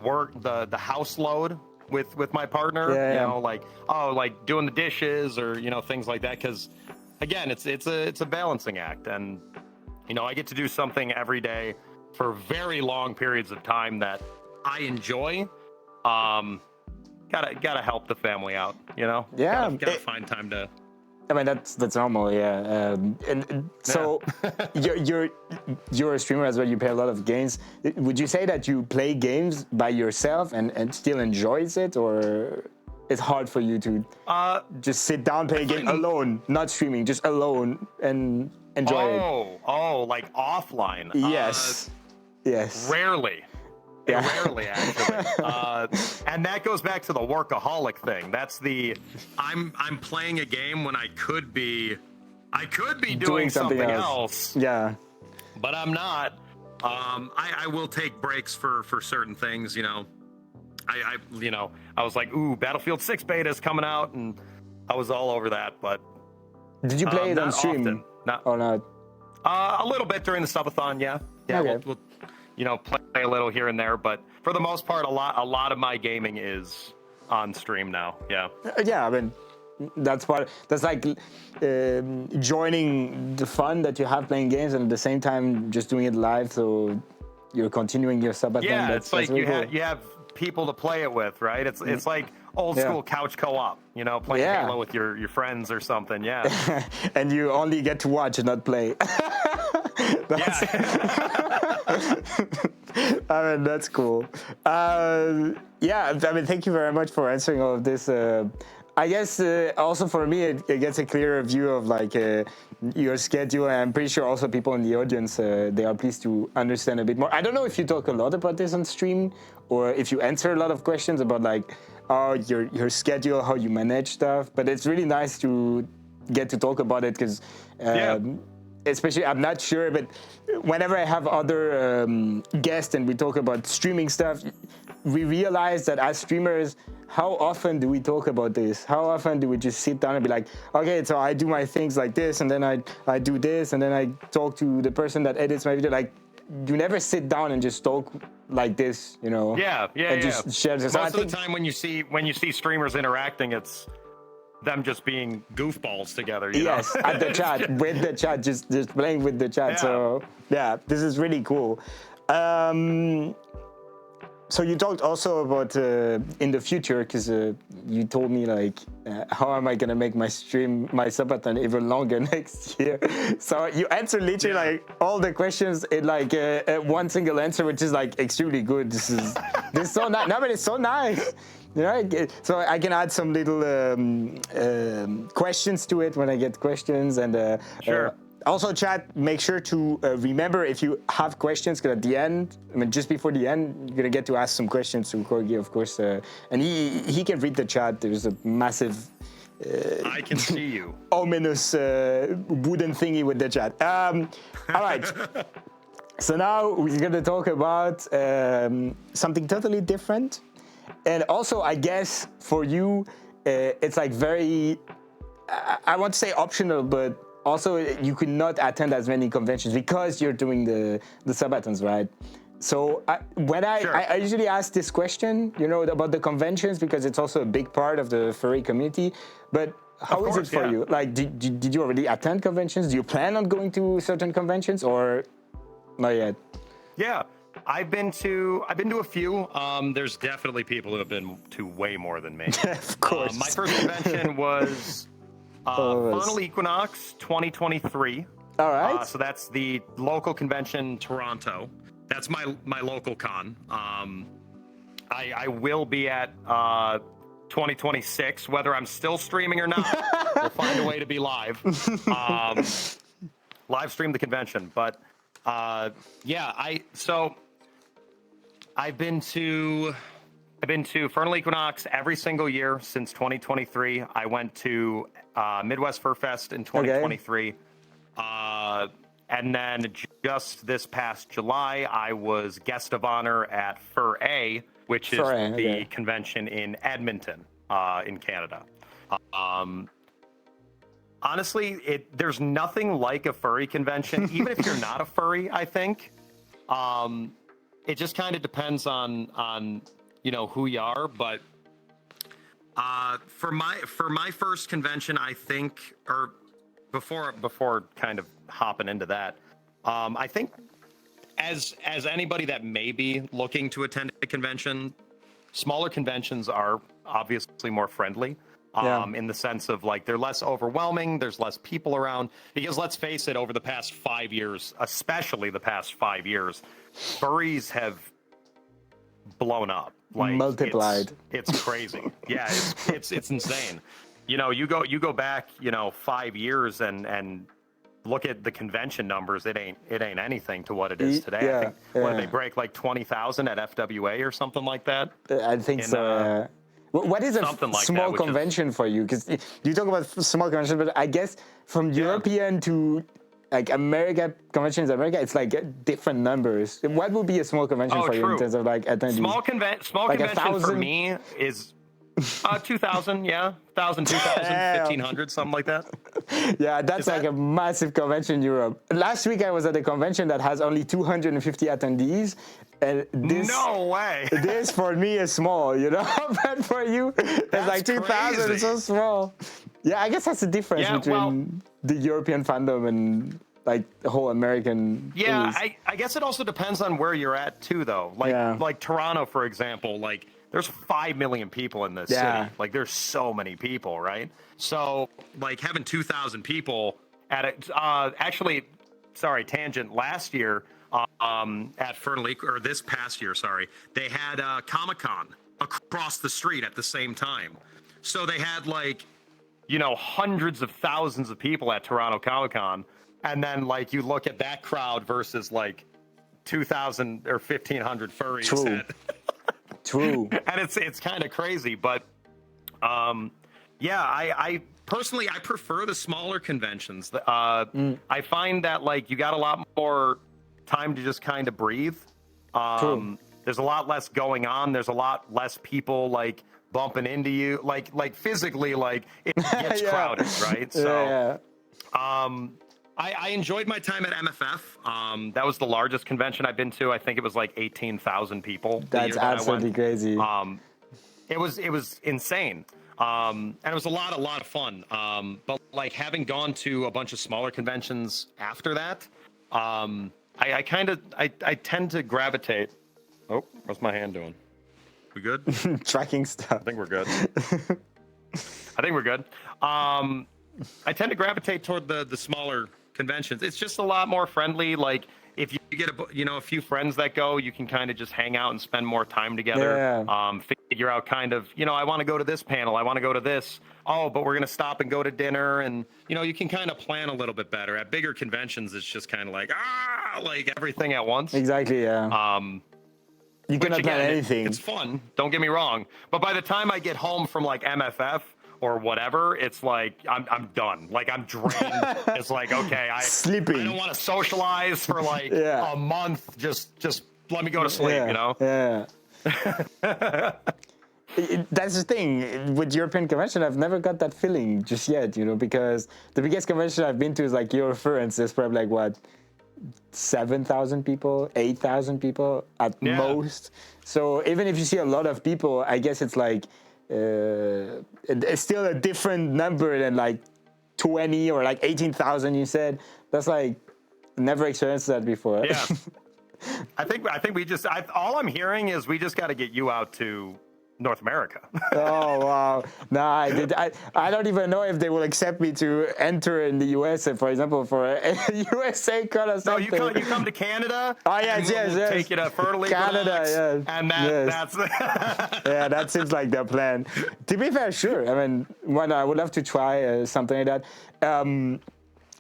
work, the house load with my partner. You know, like, like doing the dishes, or, you know, things like that, because again, it's a balancing act, and, you know, I get to do something every day for very long periods of time that I enjoy. Gotta help the family out, you know. Gotta find time to. I mean, that's normal, and so you're a streamer as well. You play a lot of games. Would you say that you play games by yourself and still enjoys it, or it's hard for you to just sit down, play a game alone, not streaming, just alone, and enjoy it? Oh, like offline? Yes. Rarely. Rarely, actually. And that goes back to the workaholic thing. That's the I'm playing a game when I could be doing something else. Yeah. But I'm not. I will take breaks for certain things, you know. I was like, ooh, Battlefield 6 beta is coming out, and I was all over that. But did you play it on stream? Often. Not or not? A little bit during the subathon, yeah. Okay. We'll play a little here and there, but for the most part, a lot of my gaming is on stream now. Yeah. Yeah, I mean, that's like joining the fun that you have playing games, and at the same time just doing it live. So you're continuing your subathon. Yeah, it's like you have people to play it with, right? It's like old school couch co-op, you know, playing Halo with your friends or something. Yeah. And you only get to watch and not play. I mean, that's cool. Yeah, I mean, thank you very much for answering all of this. I guess also for me, it gets a clearer view of like your schedule. And I'm pretty sure also people in the audience, they are pleased to understand a bit more. I don't know if you talk a lot about this on stream or if you answer a lot of questions about like your schedule, how you manage stuff. But it's really nice to get to talk about it because especially, I'm not sure, but whenever I have other guests and we talk about streaming stuff, we realize that as streamers, how often do we talk about this? How often do we just sit down and be like, okay, so I do my things like this, and then I do this, and then I talk to the person that edits my video. Like, you never sit down and just talk like this, you know? Just share this. Most of the time when you see streamers interacting, it's them just being goofballs together. You know? At the chat, with the chat, just playing with the chat. Yeah. So yeah, this is really cool. So you talked also about in the future, because you told me like, how am I gonna make my subathon even longer next year? So you answered literally like all the questions in like one single answer, which is like extremely good. This is so nice. No, but it's so nice. You know, so I can add some little questions to it when I get questions, and sure. Also, chat, make sure to remember if you have questions, because at the end, I mean, just before the end, you're going to get to ask some questions to Corgi, of course. And he can read the chat. There's a massive... I can see you. Ominous wooden thingy with the chat. All right. So now we're going to talk about something totally different. And also, I guess, for you, it's like very... I want to say optional, but... Also, you could not attend as many conventions because you're doing the subathons, right? So I usually ask this question, you know, about the conventions, because it's also a big part of the furry community. But how is it for you? Like, did you already attend conventions? Do you plan on going to certain conventions, or not yet? Yeah, I've been to a few. There's definitely people who have been to way more than me. Of course. My first convention was Furry Equinox 2023. All right. So that's the local convention, Toronto. That's my local con. I will be at 2026, whether I'm still streaming or not. We'll find a way to be live. Live stream the convention, but I've been to Furry Equinox every single year since 2023. I went to Midwest Fur Fest in 2023. And then just this past July, I was guest of honor at Furry, which is the convention in Edmonton, in Canada. Honestly, there's nothing like a furry convention, even if you're not a furry, I think. It just kind of depends on you know who you are, but for my first convention, I think, or before kind of hopping into that, I think as anybody that may be looking to attend a convention, smaller conventions are obviously more friendly. In the sense of like they're less overwhelming, there's less people around, because let's face it, over the past 5 years, especially the past 5 years, furries have blown up, like multiplied. It's crazy. Yeah, it's insane. You know, you go back, 5 years and look at the convention numbers, it ain't anything to what it is today. I think what did they break, like 20,000 at FWA or something like that? I think so. What is a small convention for you? Because you talk about small convention, but I guess from European to like America conventions, it's like different numbers. What would be a small convention for you in terms of like attendees? Small convention for me is 2,000, 1,000, 2,000, 1,500, something like that. Yeah, that's like a massive convention in Europe. Last week I was at a convention that has only 250 attendees. And this, no way. This for me is small, you know, but for you, it's like 2,000. It's so small. Yeah, I guess that's the difference between the European fandom and like the whole American. Yeah, I guess it also depends on where you're at too, though. Like Toronto, for example, like there's 5 million people in this city. Like there's so many people, right? So like having 2,000 people at it. Actually, sorry, tangent. Last year. At Furry, or this past year, sorry, they had Comic-Con across the street at the same time. So they had like, you know, hundreds of thousands of people at Toronto Comic-Con, and then like you look at that crowd versus like 2,000 or 1,500 furries. True. And it's kind of crazy, but I personally I prefer the smaller conventions. I find that like you got a lot more time to just kind of breathe. There's a lot less going on. There's a lot less people like bumping into you, like physically, like it gets crowded, right? So, I enjoyed my time at MFF. That was the largest convention I've been to. I think it was like 18,000 people. That's absolutely crazy. It was insane. And it was a lot of fun. But like having gone to a bunch of smaller conventions after that, I tend to gravitate. Oh, what's my hand doing? We good? Tracking stuff. I think we're good. I tend to gravitate toward the smaller conventions. It's just a lot more friendly. Like if you get a few friends that go, you can kind of just hang out and spend more time together. Figure out kind of, I want to go to this panel. I want to go to this. Oh, but we're going to stop and go to dinner. And, you can kind of plan a little bit better. At bigger conventions, it's just kind of like everything at once. Exactly, yeah. You cannot plan anything. It's fun. Don't get me wrong. But by the time I get home from like MFF or whatever, it's like I'm done. Like I'm drained. It's like, okay, sleeping. I don't want to socialize for like a month. Just let me go to sleep, Yeah. That's the thing with European convention. I've never got that feeling just yet, because the biggest convention I've been to is like Eurofurence. There's probably like 7,000 people, 8,000 people at most. So even if you see a lot of people, I guess it's like it's still a different number than like 20 or like 18,000 you said. That's like never experienced that before. Yeah. I think we just all I'm hearing is we just got to get you out to North America. Oh wow! Nah, I don't even know if they will accept me to enter in the US, for example, for a USA con or something. No, you come to Canada. Oh yes. Take you to Furry, Canada, yes. And that's yeah, that seems like the plan. To be fair, sure. I mean, I would love to try something like that.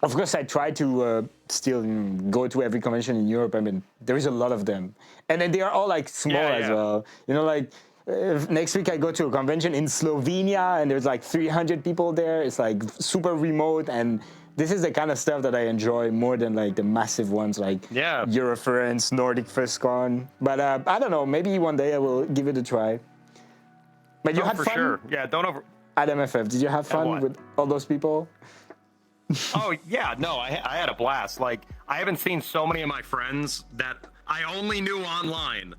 Of course, I try to still go to every convention in Europe. I mean, there is a lot of them, and then they are all like small as well. Like. Next week I go to a convention in Slovenia and there's like 300 people there. It's like super remote, and this is the kind of stuff that I enjoy more than like the massive ones like Eurofurence, Nordic FirstCon. But I don't know, maybe one day I will give it a try. But you had fun? Sure. Yeah, don't over... At MFF, did you have fun with all those people? Oh, yeah, no, I had a blast. Like, I haven't seen so many of my friends that I only knew online.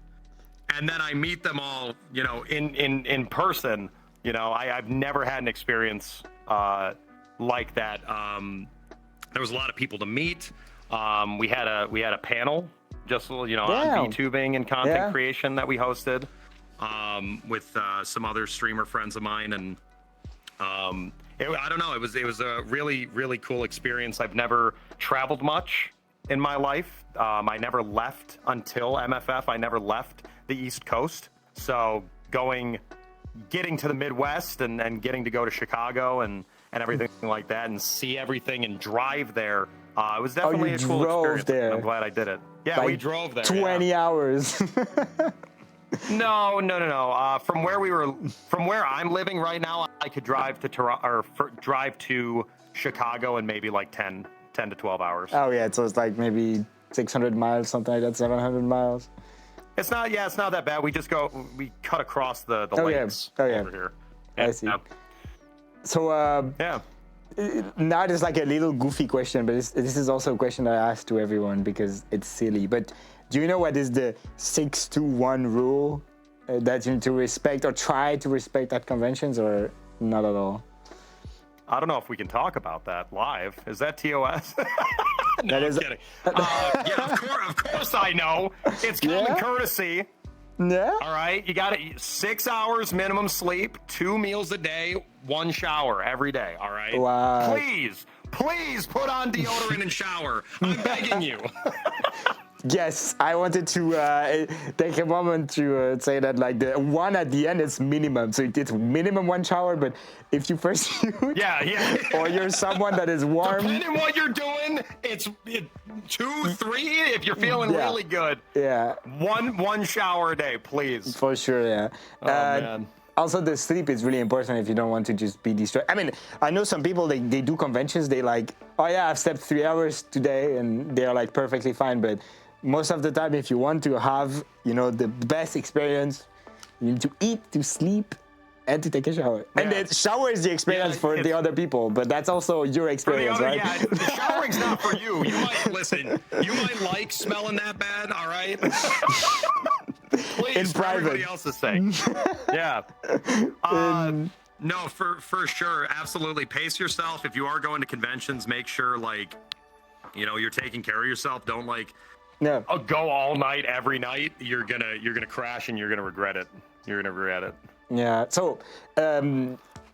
And then I meet them all, in person. I've never had an experience like that. There was a lot of people to meet. We had a panel just on VTubing and content creation that we hosted with some other streamer friends of mine, and I don't know. It was a really, really cool experience. I've never traveled much in my life. I never left until MFF. I never left the East Coast. So getting to the Midwest and getting to go to Chicago and everything like that and see everything and drive there It was definitely a cool experience. There. I'm glad I did it. Yeah, we drove there. 20 hours. No. From where I'm living right now, I could drive to Toronto or drive to Chicago in maybe like 10 to 12 hours. Oh yeah, so it's like maybe 600 miles, something like that, 700 miles. It's not that bad. We cut across the lakes over here. I see. So now there's like a little goofy question, but this is also a question I ask to everyone because it's silly. But do you know what is the 6-to-1 rule that you need to respect or try to respect at conventions, or not at all? I don't know if we can talk about that live. Is that TOS? No, I'm kidding. Of course I know. It's common courtesy. Yeah. All right. You got 6 hours minimum sleep, 2 meals a day, 1 shower every day. All right. Wow. Please put on deodorant and shower. I'm begging you. Yes, I wanted to take a moment to say that like the one at the end is minimum. So it's minimum 1 shower, but if you first or you're someone that is warm. Depending what you're doing, it's 2, 3 if you're feeling really good. Yeah. One shower a day, please. For sure, yeah. Oh, man. Also, the sleep is really important if you don't want to just be distracted. I mean, I know some people, they do conventions, they like, oh yeah, I've slept 3 hours today, and they're like perfectly fine, but most of the time, if you want to have, the best experience, you need to eat, to sleep, and to take a shower. Yeah. And the shower is the experience for the other people, but that's also your experience, right? Yeah, the showering's not for you. You might like smelling that bad, all right? Please, in private. Everybody else is saying. Yeah. No, for sure. Absolutely. Pace yourself. If you are going to conventions, make sure, you're taking care of yourself. Don't go all night every night. You're gonna crash and you're gonna regret it. Yeah. So,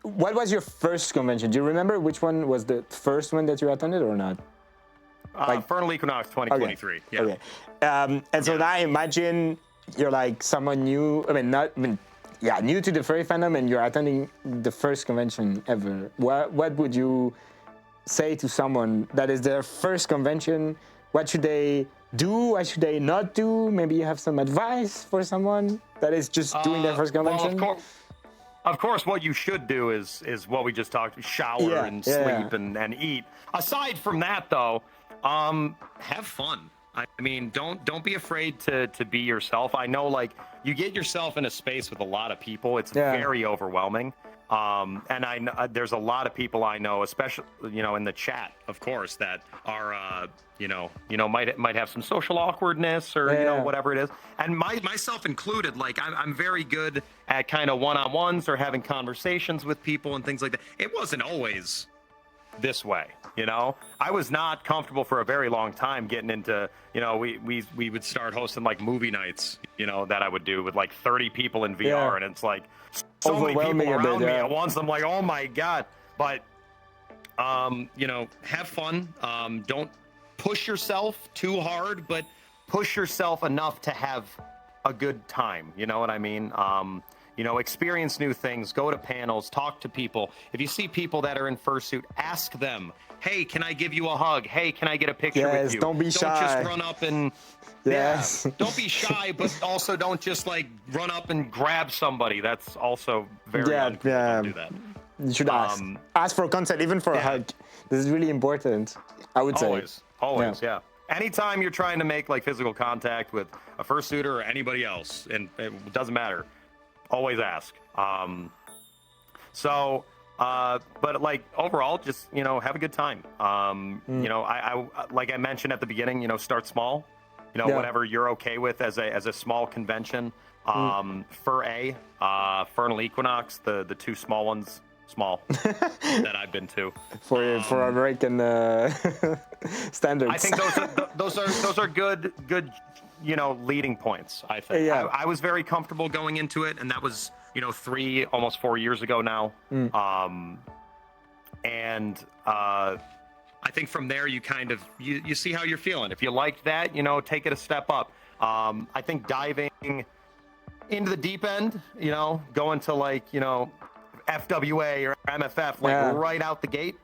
what was your first convention? Do you remember which one was the first one that you attended or not? Furry Equinox 2023. Okay. Yeah. Okay. And so now I imagine you're like someone new. New to the furry fandom, and you're attending the first convention ever. What would you say to someone that is their first convention? What should they do? What should they not do? Maybe you have some advice for someone that is just doing their first convention. Well, of course, what you should do is what we just talked: shower and sleep and eat. Aside from that, though, have fun. I mean, don't be afraid to be yourself. I know, you get yourself in a space with a lot of people. It's very overwhelming. And I know there's a lot of people I know, especially, in the chat, of course, that are, might have some social awkwardness or, whatever it is. And myself included, I'm very good at kind of one-on-ones or having conversations with people and things like that. It wasn't always this way. I was not comfortable for a very long time getting into, we would start hosting movie nights, that I would do with 30 people in VR, and it's so many people around me at once. I'm like, oh my God. But, have fun. Don't push yourself too hard, but push yourself enough to have a good time. You know what I mean? Experience new things, go to panels, talk to people. If you see people that are in fursuit, ask them, hey, can I give you a hug? Hey, can I get a picture with you? Don't be shy. Don't just run up and... don't be shy, but also don't just run up and grab somebody. That's also very uncool. Don't do that. You should ask for consent, even for a hug. This is really important, I would say. Always, yeah. Anytime you're trying to make physical contact with a fursuiter or anybody else, and it doesn't matter, always ask. But overall, just have a good time. I like I mentioned at the beginning, start small. Whatever you're okay with as a small convention. Furry Equinox, the 2 small ones, that I've been to. For American standards. I think those are good leading points. I think I was very comfortable going into it, and that was 3 almost 4 years ago now. I think from there you kind of you see how you're feeling. If you liked that, take it a step up. I think diving into the deep end, going to FWA or MFF right out the gate,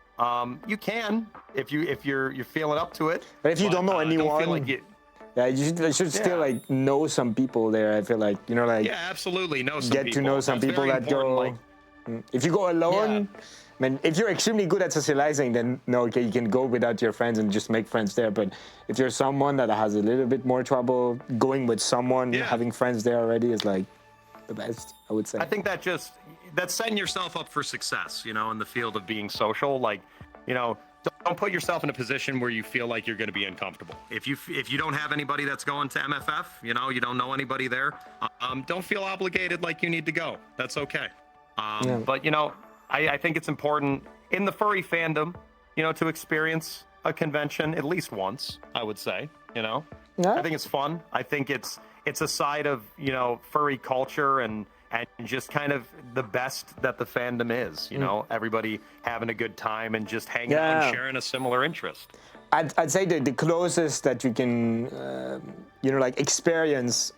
You can if you're feeling up to it. But if you don't know anyone, don't feel like you, yeah, you should still like know some people there. I feel like, you know, like yeah, absolutely know some get people. to know some That's people very that important, go. like, If you go alone, man, if you're extremely good at socializing, then no, okay, you can go without your friends and just make friends there. But if you're someone that has a little bit more trouble, going with someone, having friends there already is like the best, I would say. I think that's setting yourself up for success, you know, in the field of being social. Like, you know, don't put yourself in a position where you feel like you're going to be uncomfortable. If you don't have anybody that's going to MFF, you know, you don't know anybody there, don't feel obligated like you need to go. That's okay. But, you know, I think it's important in the furry fandom, you know, to experience a convention at least once, I would say, you know. Yeah. I think it's fun. I think it's a side of, you know, furry culture and just kind of the best that the fandom is, you know, everybody having a good time and just hanging out and sharing a similar interest. I'd say the closest that you can, you know, like experience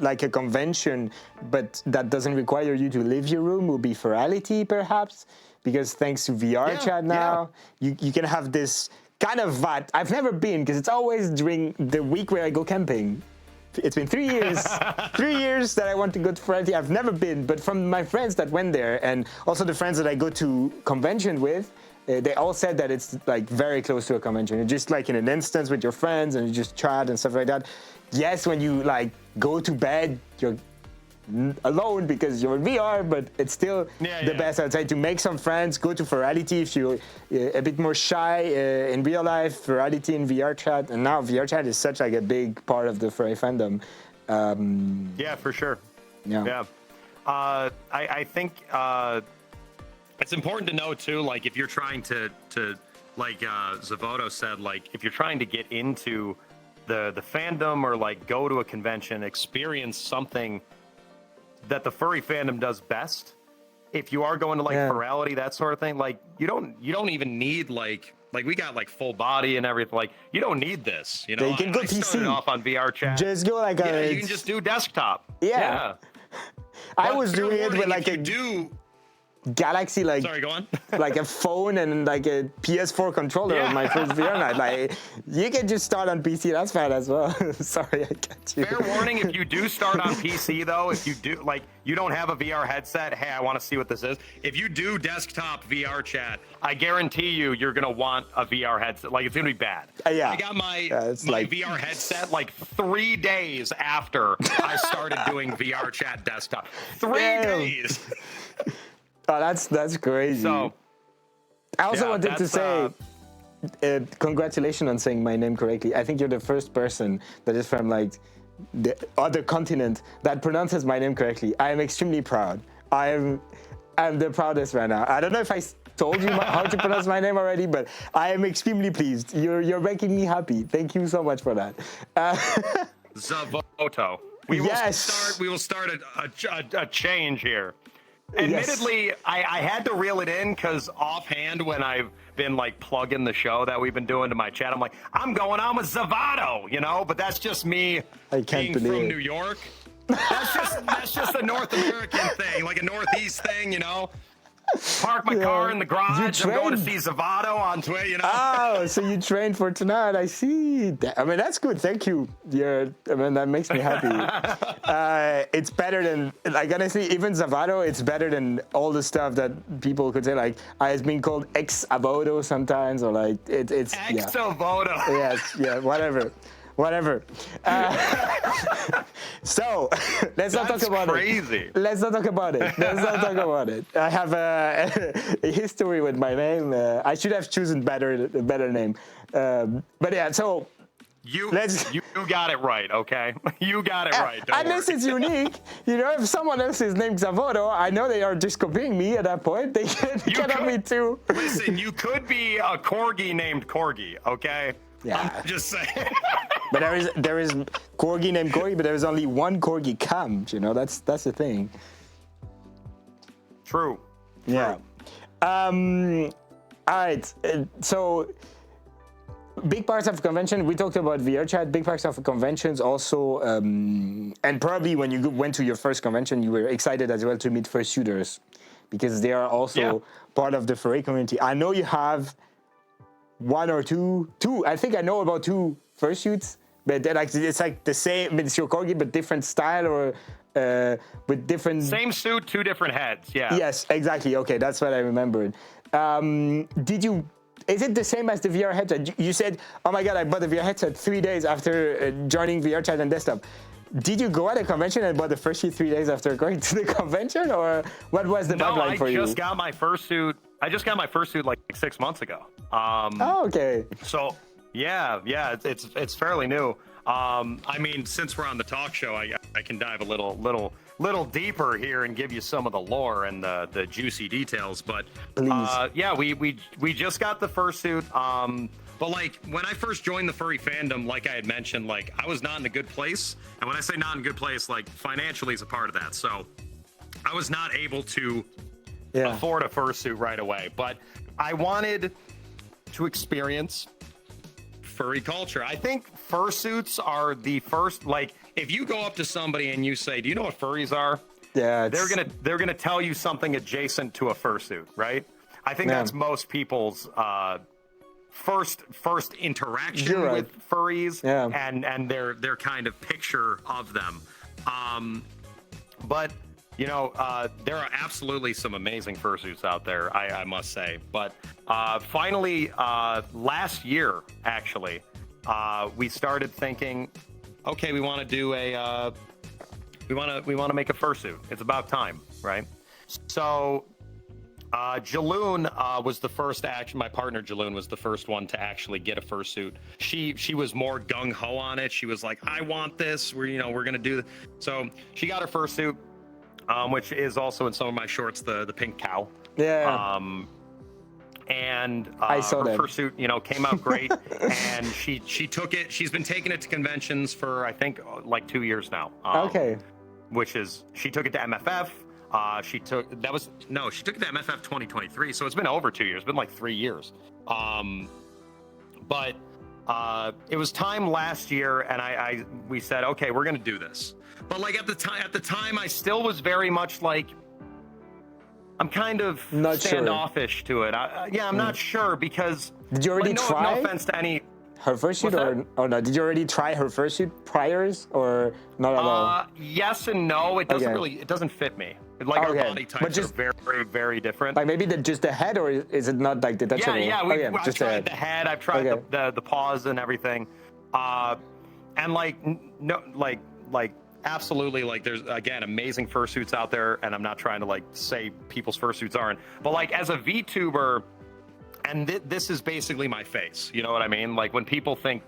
like a convention, but that doesn't require you to leave your room would be Furality, perhaps, because thanks to VR chat now, you can have this kind of vibe. I've never been, because it's always during the week where I go camping. It's been 3 years, 3 years that I want to go to Furry. I've never been, but from my friends that went there, and also the friends that I go to convention with, they all said that it's like very close to a convention. You're just like in an instance with your friends and you just chat and stuff like that. Yes, when you like go to bed, you're alone because you're in VR, but it's still the best. I'd say to make some friends, go to Furality if you're a bit more shy in real life, Furality in VR chat, and now VR chat is such like a big part of the furry fandom. Yeah, for sure. Yeah. I think it's important to know too, like if you're trying to like Zavoto said, like if you're trying to get into the fandom or like go to a convention, experience something that the furry fandom does best. If you are going to like Furality, that sort of thing, like you don't even need like we got like full body and everything. Like you don't need this, you know. You can go I PC. started off on VR chat. Just go like you can just do desktop. Yeah. I was doing it with like Galaxy, like sorry, go on. like a phone and like a PS4 controller on my first VR night. Like you can just start on PC. That's fine as well. Sorry, I got you. Fair warning: if you do start on PC, though, if you do like you don't have a VR headset, hey, I want to see what this is. If you do desktop VR chat, I guarantee you're gonna want a VR headset. Like it's gonna be bad. Yeah. I got my VR headset like 3 days after I started doing VR chat desktop. 3 days. Oh, that's crazy. So, I also wanted to say, congratulations on saying my name correctly. I think you're the first person that is from like the other continent that pronounces my name correctly. I am extremely proud. I'm the proudest right now. I don't know if I told you how to pronounce my name already, but I am extremely pleased. You're making me happy. Thank you so much for that. Zavoto. We will start a change here. Admittedly, I had to reel it in because offhand, when I've been like plugging the show that we've been doing to my chat, I'm like, I'm going on with Zavato, you know. But that's just me being from New York. That's just a North American thing, like a Northeast thing, you know. Park my car in the garage. I'm going to see Zavato on Twitter, you know. Oh, so you trained for tonight. I see. I mean, that's good. Thank you. That makes me happy. It's better than, like, honestly, even Zavato, it's better than all the stuff that people could say, like, it's being called ex-avoto sometimes, or like, it's ex-avoto. Yes, whatever. So let's not talk about it. Let's not talk about it. I have a history with my name. I should have chosen a better name. But yeah, so you got it right, okay? You got it right. Unless it's unique, you know. If someone else is named Zavoto, I know they are just copying me at that point. They can have me too. Listen, you could be a corgi named Corgi, okay? Yeah. I'm just saying. But there is corgi named Corgi, but there is only one corgi camp. You know, that's the thing. True. Yeah. All right. So big parts of convention. We talked about VR chat. Big parts of conventions also, and probably when you went to your first convention, you were excited as well to meet fursuiters. because they are also part of the furry community. I know you have one or two. I think I know about 2 fursuits, but they're like, it's like the same. I mean, it's your corgi, but different style, or with different. Same suit, 2 different heads. Yeah. Yes, exactly. Okay, that's what I remembered. Did you? Is it the same as the VR headset? You said, "Oh my God, I bought the VR headset 3 days after joining VR chat and desktop." Did you go at a convention and bought the fursuit 3 days after going to the convention, or what was the pipeline for you? No, I just got my fursuit. I just got my fursuit like 6 months ago. Oh, okay. So yeah, it's fairly new. I mean, since we're on the talk show, I can dive a little deeper here and give you some of the lore and the juicy details. But yeah, we just got the fursuit. But like when I first joined the furry fandom, like I had mentioned, like I was not in a good place. And when I say not in a good place, like financially is a part of that. So I was not able to afford a fursuit right away. But I wanted to experience furry culture. I think fursuits are the first, like if you go up to somebody and you say, "Do you know what furries are?" Yeah, they're gonna tell you something adjacent to a fursuit, right? I think that's most people's first interaction with furries and their kind of picture of them. But you know, there are absolutely some amazing fursuits out there, I must say. But finally, last year, actually, we started thinking, okay, we want to do a, we want to make a fursuit. It's about time, right? So, Jaloon was the first. Actually, my partner Jaloon was the first one to actually get a fursuit. She was more gung ho on it. She was like, I want this. We're gonna do this. So she got her fursuit. Which is also in some of my shorts, the pink cow. Yeah. And I saw her that. fursuit, came out great, and she took it. She's been taking it to conventions for I think like 2 years now. Okay. Which is she took it to MFF. She took it to MFF 2023. So it's been over 2 years. It's been like 3 years. But it was time last year, and we said, okay, we're gonna do this. But like at the time, I still was very much like, I'm kind of not standoffish to it. I'm not sure because. Did you already try? No offense to any. Her fursuit or no? Did you already try her fursuit priors or not at all? Yes and no. It doesn't it doesn't fit me. Like our body types are very, very, very different. Like maybe just the head, or is it not like detachable? I've tried the head. I've tried the paws and everything. And absolutely, like there's again amazing fursuits out there, and I'm not trying to like say people's fursuits aren't, but like as a VTuber, and this is basically my face. You know what I mean? Like when people think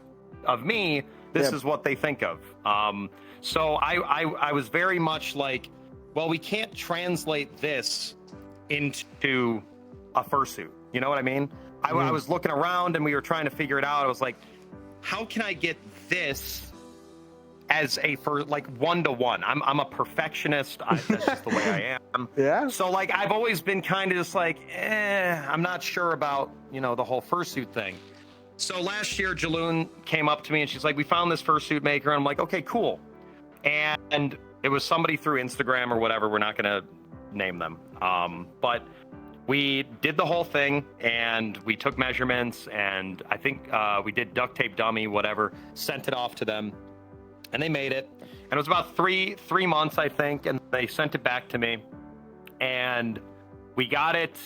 of me, this is what they think of. So I was very much like, well, we can't translate this into a fursuit. You know what I mean? I was looking around and we were trying to figure it out. I was like, how can I get this as like 1-to-1? I'm a perfectionist. That's just the way I am. Yeah. So like I've always been kind of just like, I'm not sure about the whole fursuit thing. So last year, Jaloon came up to me and she's like, we found this fursuit maker. And I'm like, okay, cool. And it was somebody through Instagram or whatever. We're not going to name them. But we did the whole thing and we took measurements, and I think we did duct tape dummy, whatever, sent it off to them, and they made it. And it was about three months, I think, and they sent it back to me. And we got it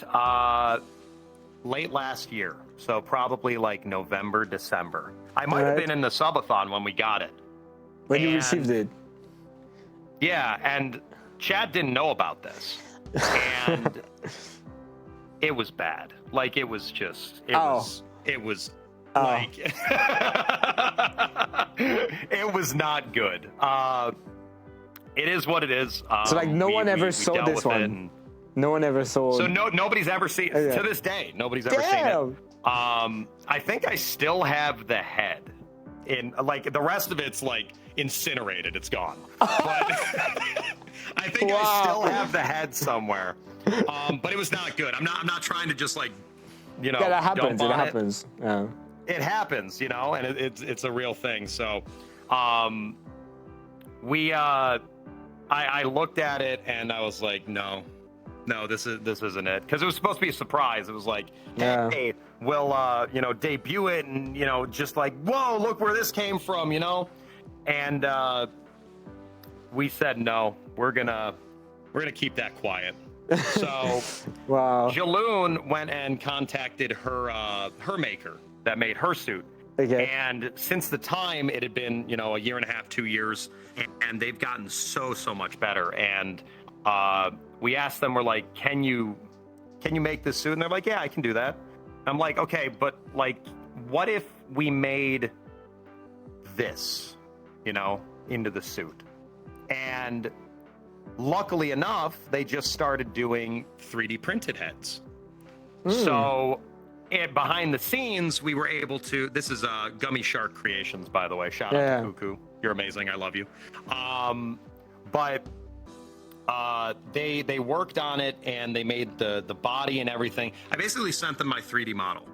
late last year. So probably like November, December. I might have been in the subathon when we got it. When you received it. Yeah, and Chad didn't know about this. And it was bad. Like it was just it was like it was not good. It is what it is. So like no one ever saw this one. No one ever saw. So nobody's ever seen it. To this day. Nobody's ever seen it. I think I still have the head. In like the rest of it's like incinerated. It's gone. But I think I still have the head somewhere. But it was not good. I'm not trying to just like that happens. It happens. Yeah. It happens, and it's a real thing. So I looked at it and I was like, no, no, this isn't it. Because it was supposed to be a surprise. It was like, Yeah. hey, we'll debut it, and just like, whoa, look where this came from, and we said no, we're gonna keep that quiet. So Wow. Jaloon went and contacted her maker that made her suit. Okay. And since the time, it had been, a year and a half, 2 years, and they've gotten so much better. And we asked them, we're like, can you make this suit? And they're like, yeah, I can do that. I'm like, okay, but like, what if we made this, into the suit? And luckily enough, they just started doing 3D printed heads. So behind the scenes, we were able to, this is Gummy Shark Creations, by the way. Shout out to Cuckoo. You're amazing. I love you. But they worked on it, and they made the body and everything. I basically sent them my 3D model,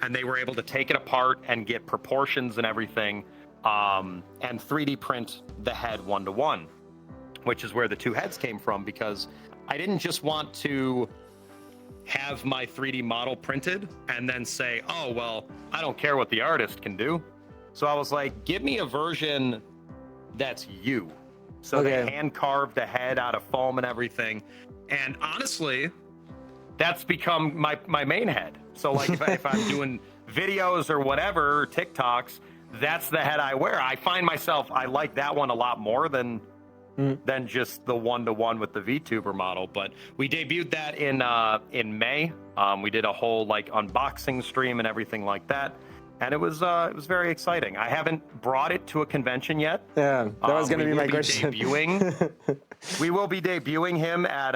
and they were able to take it apart and get proportions and everything, and 3D print the head 1-to-1, which is where the two heads came from, because I didn't just want to have my 3D model printed and then say, oh, well, I don't care what the artist can do. So I was like, give me a version that's you. So they hand carved the head out of foam and everything. And honestly, that's become my main head. So like if I'm doing videos or whatever, TikToks, that's the head I wear. I find myself, I like that one a lot more than just the 1-to-1 with the VTuber model. But we debuted that in May. We did a whole like unboxing stream and everything like that, and it was very exciting. I haven't brought it to a convention yet. Yeah, that was going to be my question. We will be debuting him at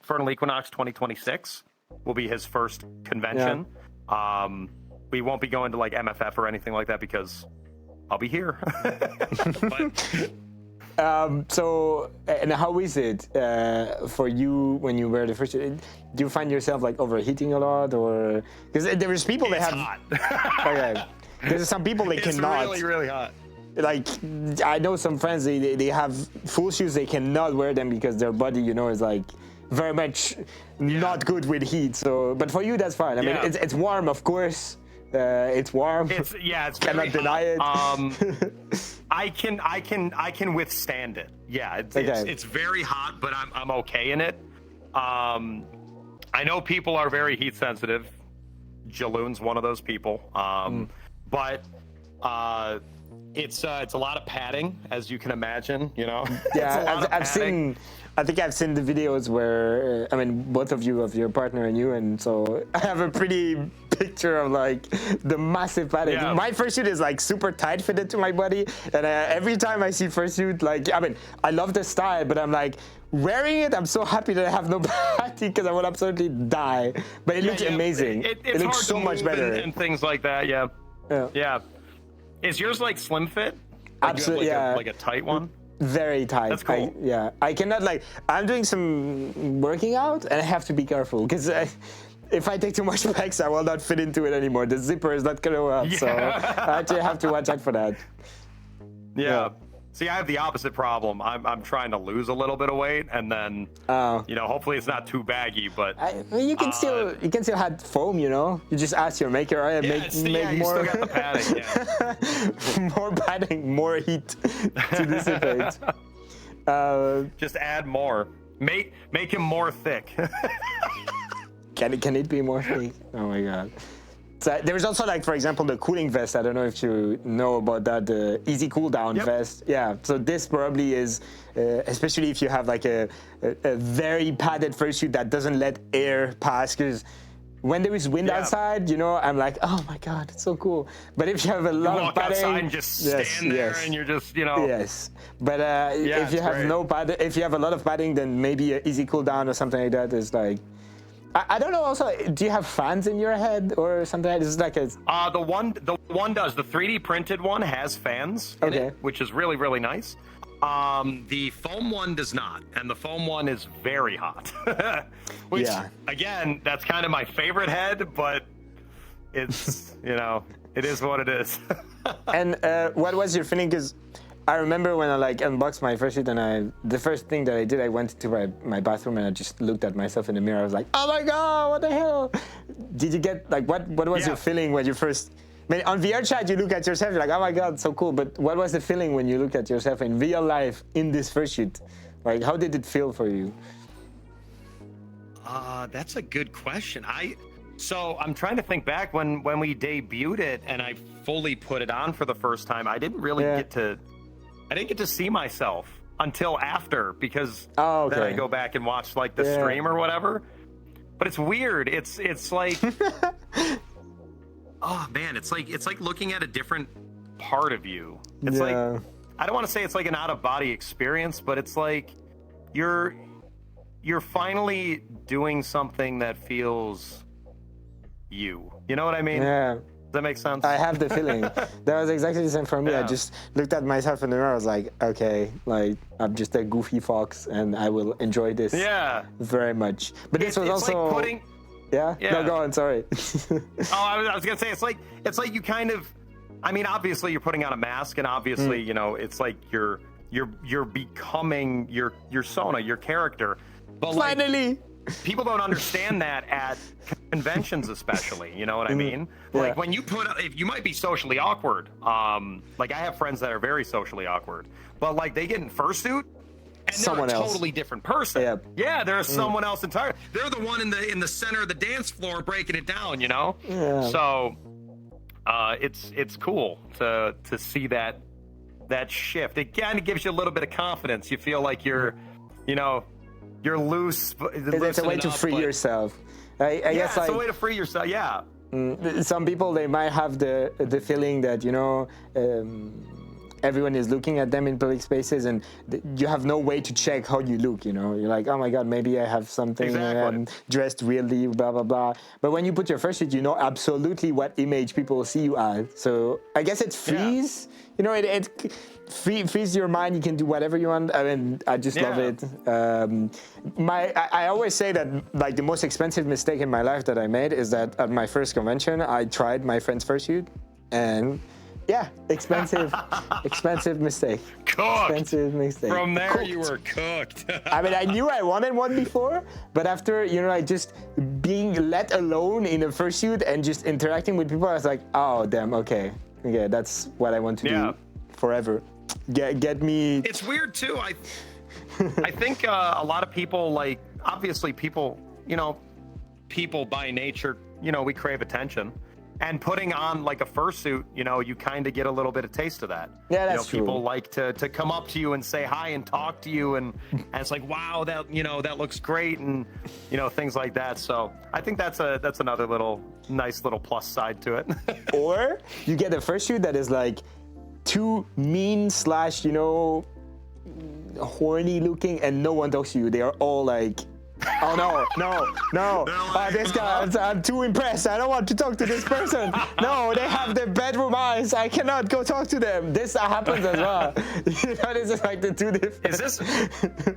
Furry Equinox 2026. Will be his first convention. Yeah. We won't be going to like MFF or anything like that because I'll be here. But, so, and how is it for you when you wear the first? Do you find yourself like overheating a lot, or because there's people that have? Hot. Okay, there's some people they cannot. It's really hot. Like I know some friends they have full shoes, they cannot wear them because their body is like very much not good with heat. So, but for you that's fine. I mean it's warm, of course. It's warm. It's cannot deny it. I can withstand it. Yeah, it's very hot, but I'm okay in it. I know people are very heat sensitive. Jaloon's one of those people. But it's a lot of padding, as you can imagine. Yeah, I think I've seen the videos where both of you, of your partner and you, and so I have a pretty picture of like the massive padding. Yeah. My fursuit is like super tight fitted to my body, and every time I see fursuit, like I love the style, but I'm like wearing it, I'm so happy that I have no padding because I would absolutely die. But it looks amazing. It looks so much better and things like that. Yeah. Is yours like slim fit? Absolutely. Like a tight one. Very tight. That's cool. I cannot I'm doing some working out and I have to be careful because if I take too much pecs, I will not fit into it anymore. The zipper is not going to go up, so I actually have to watch out for that. Yeah. See, I have the opposite problem. I'm trying to lose a little bit of weight, and then hopefully it's not too baggy. But you can still have foam. You just ask your maker, make more. You still got the padding. More padding, more heat to dissipate. Just add more. Make him more thick. Can it be more thick? Oh my god. So there's also for example, the cooling vest. I don't know if you know about that, the easy cool down vest. Yeah. So this probably is, especially if you have like a very padded fursuit that doesn't let air pass, because when there is wind outside, I'm like, oh my god, it's so cool. But if you have a lot of padding, outside and just stand there and you're just, Yes. But if you have no padding, if you have a lot of padding, then maybe an easy cool down or something like that is like. I don't know. Also, do you have fans in your head or something? It's like a. The one does. The 3D printed one has fans in it, which is really, really nice. The foam one does not, and the foam one is very hot. Which again, that's kind of my favorite head, but it's it is what it is. And what was your feeling? Because I remember when I like unboxed my first suit, and the first thing that I did, I went to my bathroom and I just looked at myself in the mirror. I was like, oh my god, what the hell? Did you get like what was your feeling when you first? I mean, on VR chat, you look at yourself, you're like, oh my god, so cool. But what was the feeling when you looked at yourself in real life in this fursuit? Like, how did it feel for you? That's a good question. So I'm trying to think back when we debuted it and I fully put it on for the first time. I didn't really get to see myself until after, because then I go back and watch like the stream or whatever. But it's weird. It's like oh man, it's like looking at a different part of you. It's like, I don't want to say it's like an out of body experience, but it's like you're finally doing something that feels you. You know what I mean? Yeah. Does that make sense? I have the feeling. That was exactly the same for me. Yeah. I just looked at myself in the mirror. I was like, okay, like I'm just a goofy fox and I will enjoy this very much. But this was also like putting... Yeah? No, go on, sorry. I was gonna say it's like you kind of, I mean, obviously you're putting on a mask, and obviously, you know, it's like you're becoming your Sona, your character. But finally, like, people don't understand that at conventions, especially. You know what I mean? Like when you if you might be socially awkward. Like I have friends that are very socially awkward, but like they get in fursuit. And someone they're a else. Totally different person. Yep. Yeah, they're someone else entirely. They're the one in the center of the dance floor breaking it down, you know? Yeah. So it's cool to see that shift. It kind of gives you a little bit of confidence. You feel like you're, you know, you're loose. It's a way to free yourself. I guess it's a way to free yourself. Yeah. Some people, they might have the feeling that, you know, everyone is looking at them in public spaces, and you have no way to check how you look, you know? You're like, oh my God, maybe I have something, I'm dressed weirdly, blah, blah, blah. But when you put your fursuit, you know absolutely what image people see you as. So I guess it frees, you know, it frees your mind. You can do whatever you want. I mean, I just love it. I always say that, like, the most expensive mistake in my life that I made is that at my first convention, I tried my friend's fursuit, and expensive mistake. Cooked. Expensive mistake. From there, you were cooked. I mean, I knew I wanted one before, but after, you know, like just being let alone in a fursuit and just interacting with people, I was like, oh, damn, okay, that's what I want to do forever. Get me. It's weird too. I think a lot of people, like, obviously people, you know, people by nature, you know, we crave attention. And putting on like a fursuit, you know, you kind of get a little bit of taste of that. Yeah, that's true. People like to come up to you and say hi and talk to you, and it's like, wow, that, you know, that looks great, and you know, things like that. So I think that's another nice little plus side to it. Or you get a fursuit that is like too mean / you know, horny looking, and no one talks to you. They are all like, oh no! This guy, I'm too impressed. I don't want to talk to this person. No, they have the bedroom eyes. I cannot go talk to them. This happens as well. You know, this is like the two different.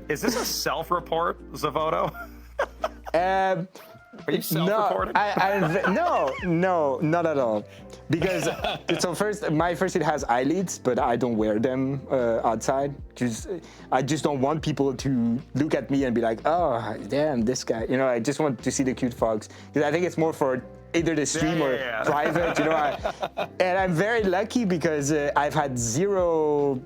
Is this a self-report, Zavoto? Are you self-reporting? No, not at all. Because so my fursuit has eyelids, but I don't wear them outside. I just don't want people to look at me and be like, oh, damn, this guy. You know, I just want to see the cute fox. Because I think it's more for either the stream or private. You know, and I'm very lucky because I've had zero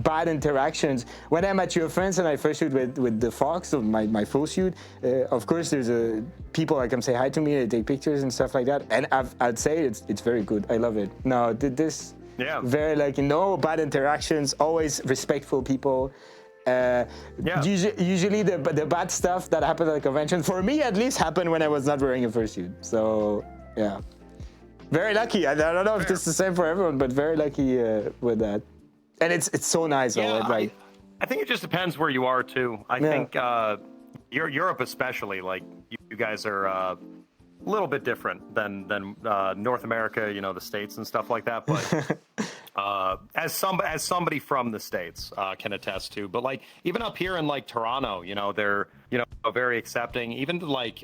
bad interactions. When I'm at your friends and I first shoot with the fox, so my full suit, of course there's people that come say hi to me, they take pictures and stuff like that, and I'd say it's very good. I love it. No, this very like no bad interactions, always respectful people. Usually the bad stuff that happened at the convention, for me at least, happened when I was not wearing a fursuit. So yeah, very lucky. I don't know if this is the same for everyone, but very lucky with that. And it's so nice. I think it just depends where you are too. I think Europe especially, like you guys are a little bit different than North America, you know, the States and stuff like that. But as somebody from the States can attest to, but like even up here in like Toronto, you know, they're, you know, very accepting. Even to like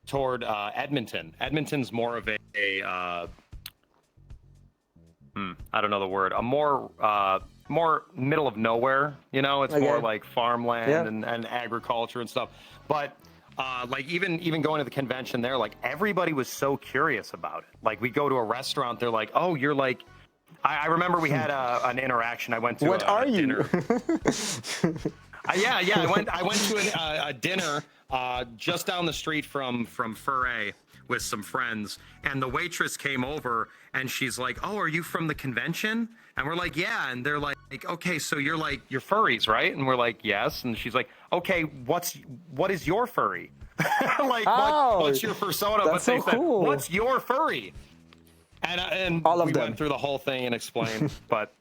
toward Edmonton. Edmonton's more of a I don't know the word, a more more middle of nowhere, you know, it's more like farmland and agriculture and stuff. But like even going to the convention there, like everybody was so curious about it. Like we go to a restaurant, they're like, oh, you're like, I remember we had an interaction. I went to a dinner. Yeah, I went to a dinner just down the street from Furry with some friends, and the waitress came over and she's like, "Oh, are you from the convention?" And we're like, "Yeah." And they're like, "Okay, so you're furries, right?" And we're like, "Yes." And she's like, "Okay, what is your furry?" Like, what's your persona? That's so cool. What's your furry? And all of we them went through the whole thing and explained, but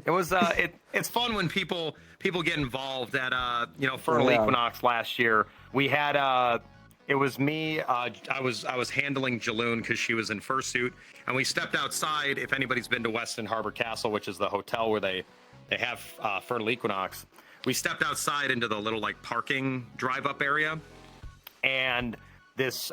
it was it's fun when people get involved at Furry Equinox last year. We had it was me. I was handling Jaloon because she was in fursuit, and we stepped outside. If anybody's been to Weston Harbor Castle, which is the hotel where they have Furry Equinox, we stepped outside into the little like parking drive-up area, and this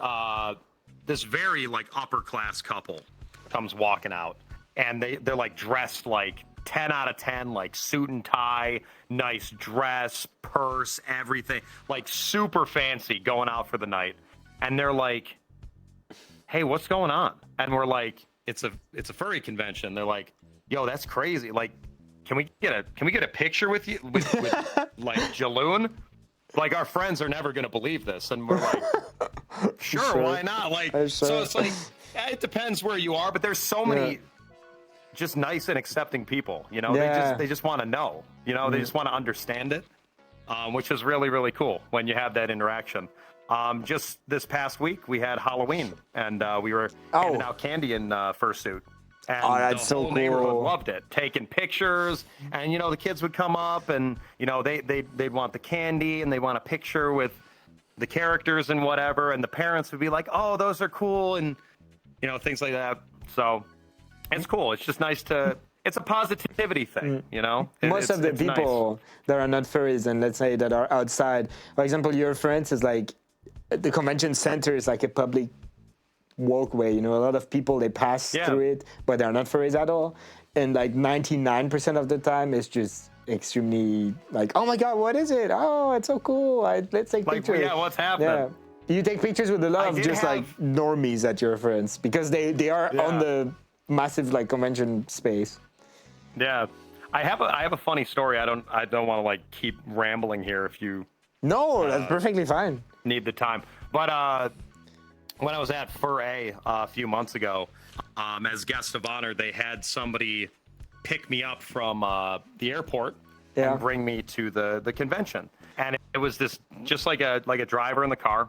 very like upper class couple comes walking out, and they're like dressed like 10 out of 10, like suit and tie, nice dress, purse, everything, like super fancy, going out for the night. And they're like, "Hey, what's going on?" And we're like, it's a furry convention. They're like, "Yo, that's crazy. Like, can we get a picture with you with like Jaloon? Like, our friends are never gonna believe this." And we're like, sure, why not? Like, so it's like, it depends where you are, but there's so many just nice and accepting people, you know. They just want to know, you know, they just want to understand it, which is really, really cool when you have that interaction. Just this past week we had Halloween, and we were handing out candy in fursuit, and the whole neighborhood loved it, taking pictures. And you know, the kids would come up, and you know, they'd want the candy, and they want a picture with the characters and whatever, and the parents would be like, "Oh, those are cool," and you know, things like that. So it's cool. It's just nice to. It's a positivity thing, you know. Most of the people that are not furries, and let's say that are outside, for example, your friends is like, the convention center is like a public walkway. You know, a lot of people, they pass through it, but they're not furries at all. And like 99% of the time, it's just extremely like, "Oh my God, what is it? Oh, it's so cool. Let's take pictures." Yeah, what's happening? Yeah. You take pictures with a lot of just like normies at your friends, because they are on the massive like convention space. Yeah, I have a funny story. I don't want to like keep rambling here. If you that's perfectly fine. Need the time, but when I was at Furry a few months ago, as guest of honor, they had somebody pick me up from the airport and bring me to the convention. And it was this just like a driver in the car.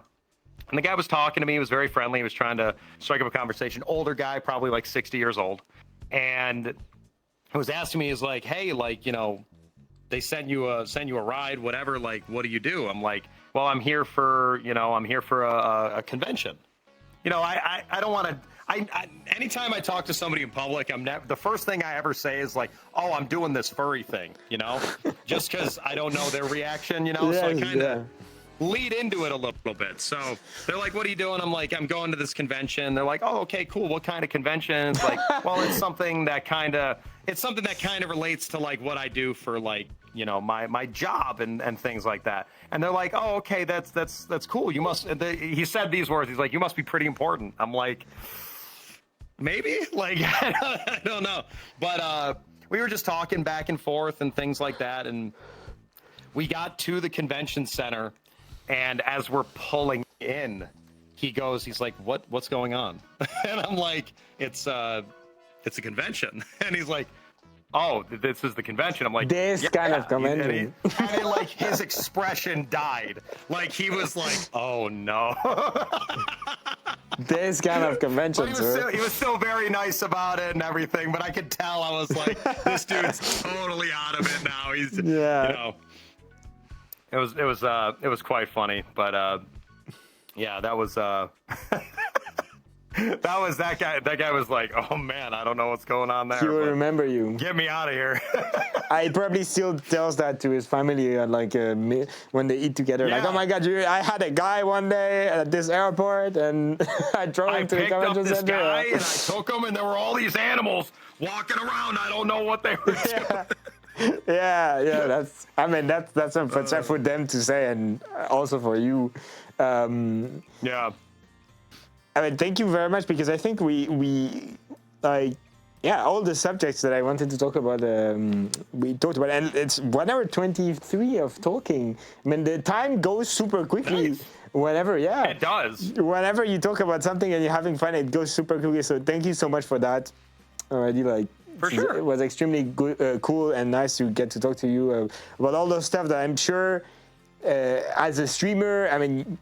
And the guy was talking to me. He was very friendly. He was trying to strike up a conversation. Older guy, probably like 60 years old. And he was asking me, he's like, "Hey, like, you know, they sent you a ride, whatever. Like, what do you do?" I'm like, "Well, I'm here for a convention." You know, I don't want to. Anytime I talk to somebody in public, the first thing I ever say is like, "Oh, I'm doing this furry thing," you know, just because I don't know their reaction, you know. So I kind of lead into it a little bit. So they're like, "What are you doing?" I'm like, "I'm going to this convention." They're like, "Oh, okay, cool. What kind of convention?" It's like, "Well, it's something that kind of relates to like what I do for like, you know, my job and things like that." And they're like, "Oh, okay, that's cool. You must." He said these words. He's like, "You must be pretty important." I'm like, maybe, like, I don't know. But we were just talking back and forth and things like that, and we got to the convention center. And as we're pulling in, he's like, "What's going on?" And I'm like, it's a convention." And he's like, "Oh, this is the convention." I'm like, this kind of convention. And like his expression died. Like he was like, "Oh no." This kind of convention. He was still very nice about it and everything, but I could tell, I was like, this dude's totally out of it now. He's you know. It was quite funny, but yeah, that was that was that guy. That guy was like, "Oh man, I don't know what's going on there." He will remember you. Get me out of here. I probably still tells that to his family like when they eat together. Yeah. Like, oh my God, I had a guy one day at this airport, and I drove him to the convention this center. guy and I took him, and there were all these animals walking around. I don't know what they were doing. Yeah. That's unfortunate for them to say, and also for you. Yeah. I mean, thank you very much, because I think we like, yeah, all the subjects that I wanted to talk about, we talked about, and it's 1 hour 23 of talking. I mean, the time goes super quickly. Nice. Whenever, yeah, It does. Whenever you talk about something and you're having fun, it goes super quickly. So thank you so much for that. Already, like, for sure, it was extremely good, cool, and nice to get to talk to you about all those stuff that I'm sure, as a streamer, I mean,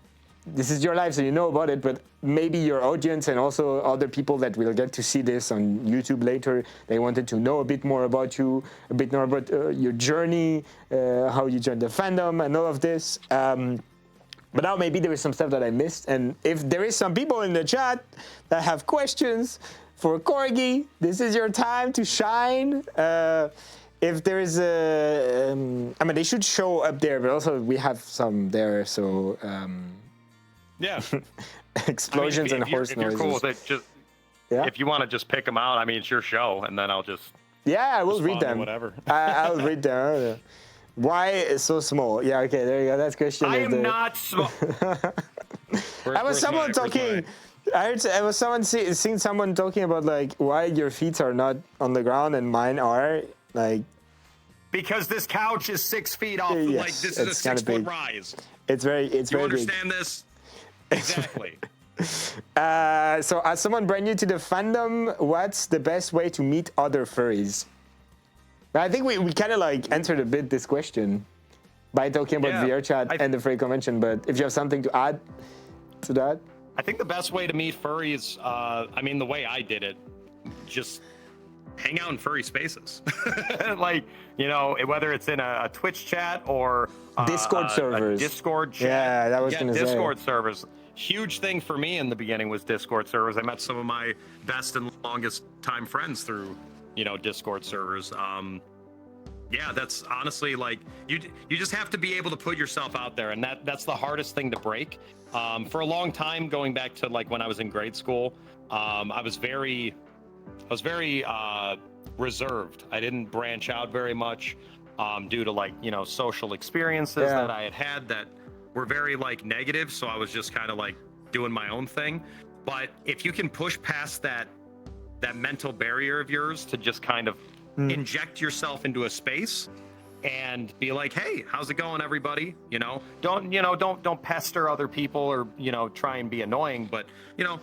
this is your life, so you know about it, but maybe your audience and also other people that will get to see this on YouTube later, they wanted to know a bit more about you, a bit more about your journey, how you joined the fandom and all of this. But now maybe there is some stuff that I missed, and if there is some people in the chat that have questions for Corgi, this is your time to shine. If there is I mean, they should show up there, but also we have some there, so... Yeah. Explosions and horse noises. If you're cool with it, just if you want to just pick them out, I mean, it's your show, and then I'll just I will read them. Whatever. I'll read them. Why is so small? Yeah, okay, there you go. That's question. I am not small. I was someone talking. I was seeing someone talking about like why your feet are not on the ground and mine are like. Because this couch is 6 feet off. Yes, like this is a 6 foot rise. It's very. It's you very understand big. this? Exactly. So, as someone brand new to the fandom, what's the best way to meet other furries? I think we kind of like answered a bit this question by talking about VR chat and the furry convention. But if you have something to add to that, I think the best way to meet furries, I mean, the way I did it, just hang out in furry spaces. Like, you know, whether it's in a Twitch chat or Discord servers. Discord chat. Yeah, that was going to say. Discord servers. Huge thing for me in the beginning was Discord servers. I met some of my best and longest time friends through, you know, Discord servers. Yeah, that's honestly like you just have to be able to put yourself out there, and that's the hardest thing to break. For a long time, going back to like when I was in grade school, I was very reserved. I didn't branch out very much due to like, you know, social experiences that I had that were very like negative. So I was just kind of like doing my own thing. But if you can push past that mental barrier of yours to just kind of inject yourself into a space and be like, hey, how's it going, everybody? You know, don't pester other people or, you know, try and be annoying, but, you know,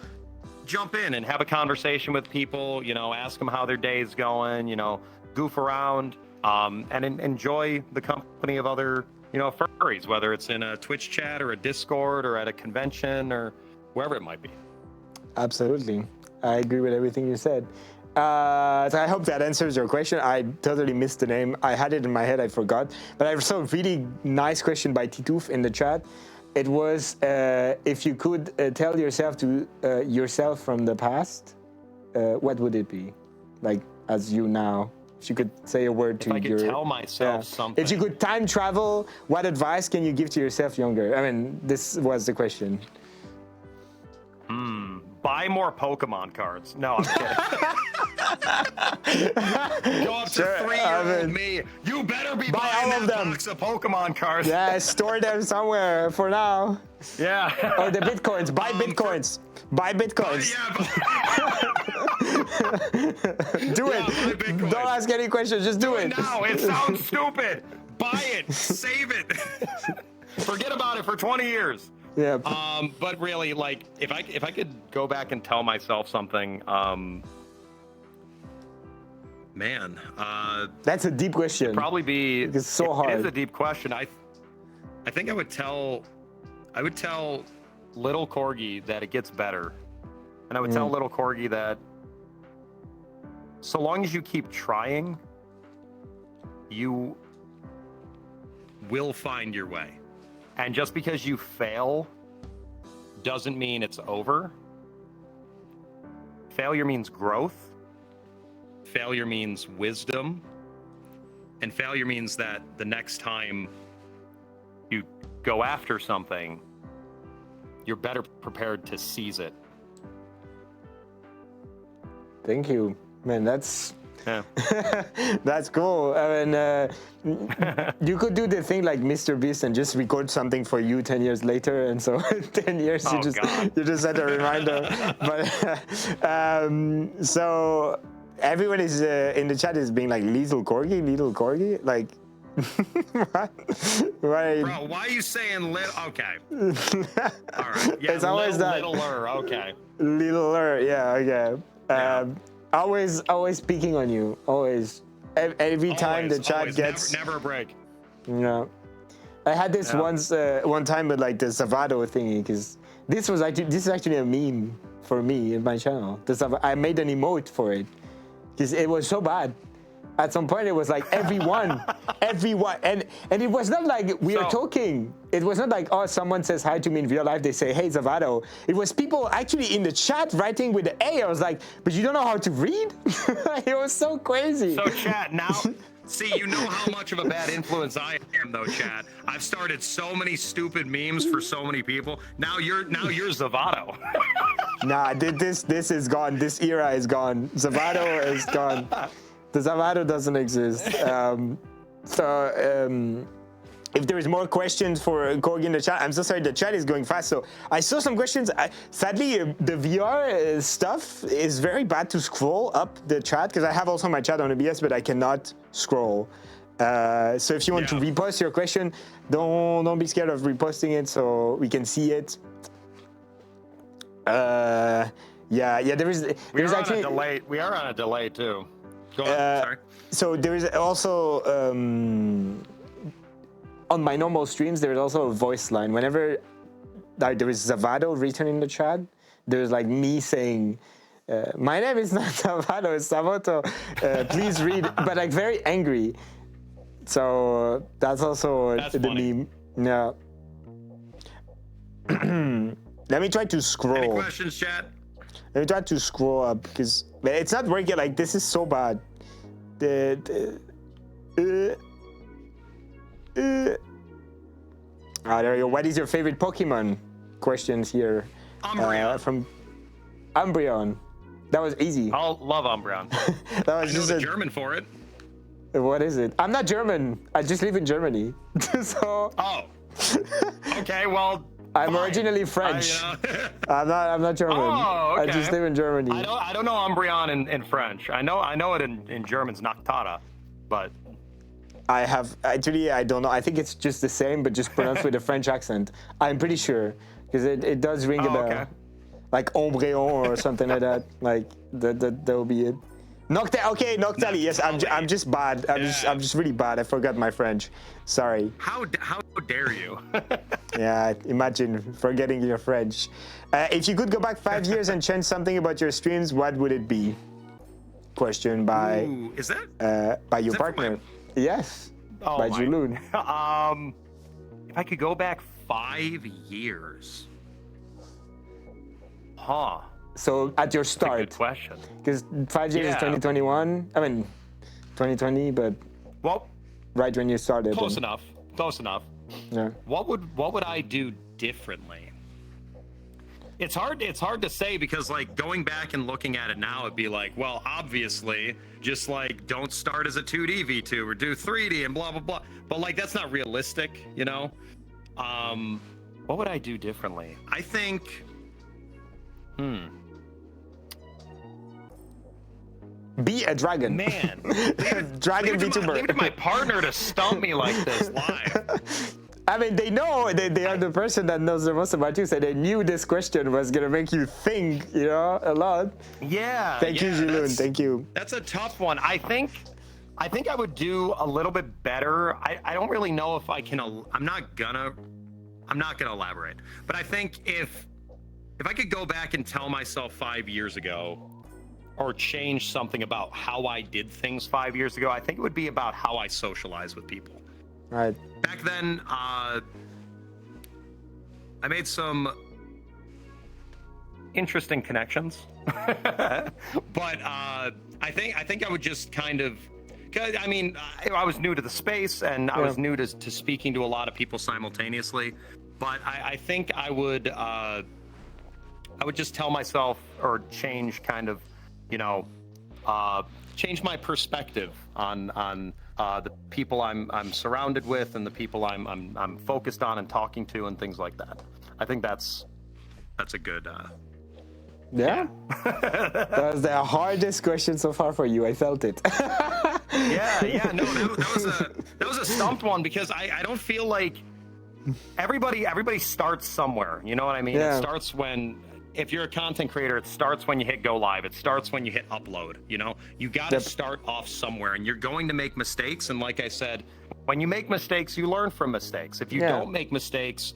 jump in and have a conversation with people, you know, ask them how their day's going, you know, goof around, and enjoy the company of other, you know, furries, whether it's in a Twitch chat or a Discord or at a convention or wherever it might be. Absolutely. I agree with everything you said. So I hope that answers your question. I totally missed the name. I had it in my head, I forgot. But I saw a really nice question by Titoof in the chat. It was, if you could tell yourself to yourself from the past, what would it be? Like, as you now, if you could say a word to your... If I could tell myself something. If you could time travel, what advice can you give to yourself younger? I mean, this was the question. Buy more Pokemon cards. No, I'm kidding. Go up to 3-year-old me. You better be buying all of them. Box of Pokemon cards. Yeah, store them somewhere for now. Yeah. Or the bitcoins. Buy bitcoins. Buy bitcoins. Do it. Don't ask any questions. Just do it. No, it sounds stupid. Buy it. Save it. Forget about it for 20 years. Yeah. But really, like, if I could go back and tell myself something, man, that's a deep question. It'd probably be. It's so hard. It is a deep question. I think I would tell little Corgi that it gets better, and I would tell little Corgi that so long as you keep trying, you will find your way. And just because you fail doesn't mean it's over. failure means growth. Failure means wisdom. And failure means that the next time you go after something, you're better prepared to seize it. Thank you, man. That's Yeah. that's cool. I mean, you could do the thing like Mr. Beast and just record something for you 10 years later, and so 10 years Oh, you just set a reminder. But so everyone is in the chat is being like little corgi, like. What? Right. Bro, why are you saying little? Okay. All right. Yeah, It's always that. littler. Okay. Littler, yeah, okay. Yeah. Always picking on you. Always. Every time the chat gets. Never a break. No. I had this one time with like the Zavado thingy, because this is actually a meme for me in my channel. I made an emote for it because it was so bad. At some point, it was like everyone, and it was not like we are talking. It was not like, oh, someone says hi to me in real life. They say, hey, Zavado. It was people actually in the chat writing with the A. I was like, but you don't know how to read? It was so crazy. So chat now. See, you know how much of a bad influence I am, though, chat. I've started so many stupid memes for so many people. Now you're Zavado. Nah, this is gone. This era is gone. Zavado is gone. The Zavado doesn't exist. If there is more questions for Corgi in the chat, I'm so sorry, the chat is going fast. So I saw some questions. Sadly, the VR stuff is very bad to scroll up the chat, because I have also my chat on OBS, but I cannot scroll. So if you want to repost your question, don't be scared of reposting it so we can see it. There's actually on a delay. We are on a delay too. Go on, sorry. So there is also on my normal streams, there is also a voice line. Whenever there is Zavado written in the chat, there's like me saying, my name is not Zavado, it's Savoto. Please read, but like very angry. So that's also the funny. meme. Yeah. Let me try to scroll. Any questions, chat? Let me try to scroll up, because it's not working. Like, this is so bad. There you go. What is your favorite Pokemon? Questions here. Umbreon. From Umbreon. That was easy. I love Umbreon. That was I know just the German for it. What is it? I'm not German. I just live in Germany. So. Oh. Okay, well. I'm originally French. I'm not German. Oh, okay. I just live in Germany. I don't know Umbreon in French. I know it in German's Noctata, but I don't know. I think it's just the same, but just pronounced with a French accent. I'm pretty sure, because it does ring a bell. Okay. Like Umbreon or something like that. Like that will be it. Noctali. Yes, I'm just bad. I'm just really bad. I forgot my French. Sorry. How dare you? Yeah, imagine forgetting your French. If you could go back 5 years and change something about your streams, what would it be? Question by Ooh, is that by your partner. Yes. Oh, by Juloon. If I could go back 5 years. Huh. So at your start. That's a good question. Because 5 years is 2021. I mean, 2020, but well, right when you started. Close enough. Close enough. Yeah. What would I do differently? It's hard to say, because like going back and looking at it now, it'd be like, well, obviously, just like don't start as a 2D V2 or do 3D and blah blah blah. But like that's not realistic, you know. What would I do differently? I think. Be a dragon. Man. Dragon VTuber. Leave it to my partner to stump me like this live. I mean, they know they are the person that knows the most about you, so they knew this question was gonna make you think, a lot. Yeah. Thank you, Juloon. Thank you. That's a tough one. I think I would do a little bit better. I don't really know if I can. I'm not gonna elaborate. But I think if I could go back and tell myself 5 years ago, or change something about how I did things 5 years ago, I think it would be about how I socialize with people. Right. Back then, I made some interesting connections. But I think I would just kind of, cause I mean, I was new to the space, and I was new to speaking to a lot of people simultaneously. But I think I would just tell myself, or change kind of, you know, change my perspective on the people I'm surrounded with, and the people I'm focused on and talking to, and things like that. I think that's a good. Yeah. That was the hardest question so far for you. I felt it. Yeah. No, that was a stumped one, because I don't feel like everybody starts somewhere. You know what I mean? Yeah. It starts when, if you're a content creator, it starts when you hit go live. It starts when you hit upload. You know, you got to start off somewhere, and you're going to make mistakes. And like I said, when you make mistakes, you learn from mistakes. If you don't make mistakes,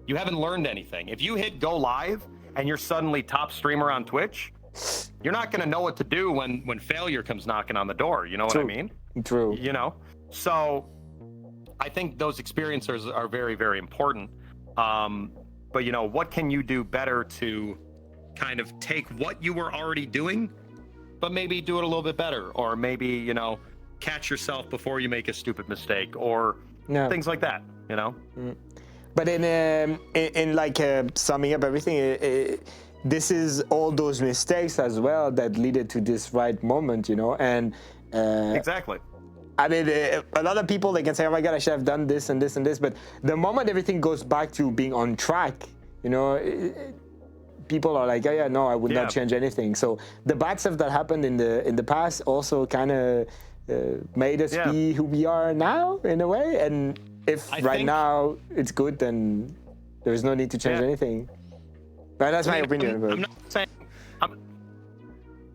you haven't learned anything. If you hit go live and you're suddenly top streamer on Twitch, you're not going to know what to do when failure comes knocking on the door. You know what I mean? True. You know, so I think those experiences are very, very important. But you know, what can you do better to kind of take what you were already doing, but maybe do it a little bit better, or maybe, you know, catch yourself before you make a stupid mistake, or things like that, you know? But in like summing up everything, this is all those mistakes as well that led to this right moment, you know? And exactly. I mean, a lot of people, they can say, oh my God, I should have done this and this and this. But the moment everything goes back to being on track, you know, people are like, oh yeah, no, I would not change anything. So the bad stuff that happened in the past also kind of made us be who we are now, in a way. And if I think now it's good, then there's no need to change anything. But that's my opinion. I'm not saying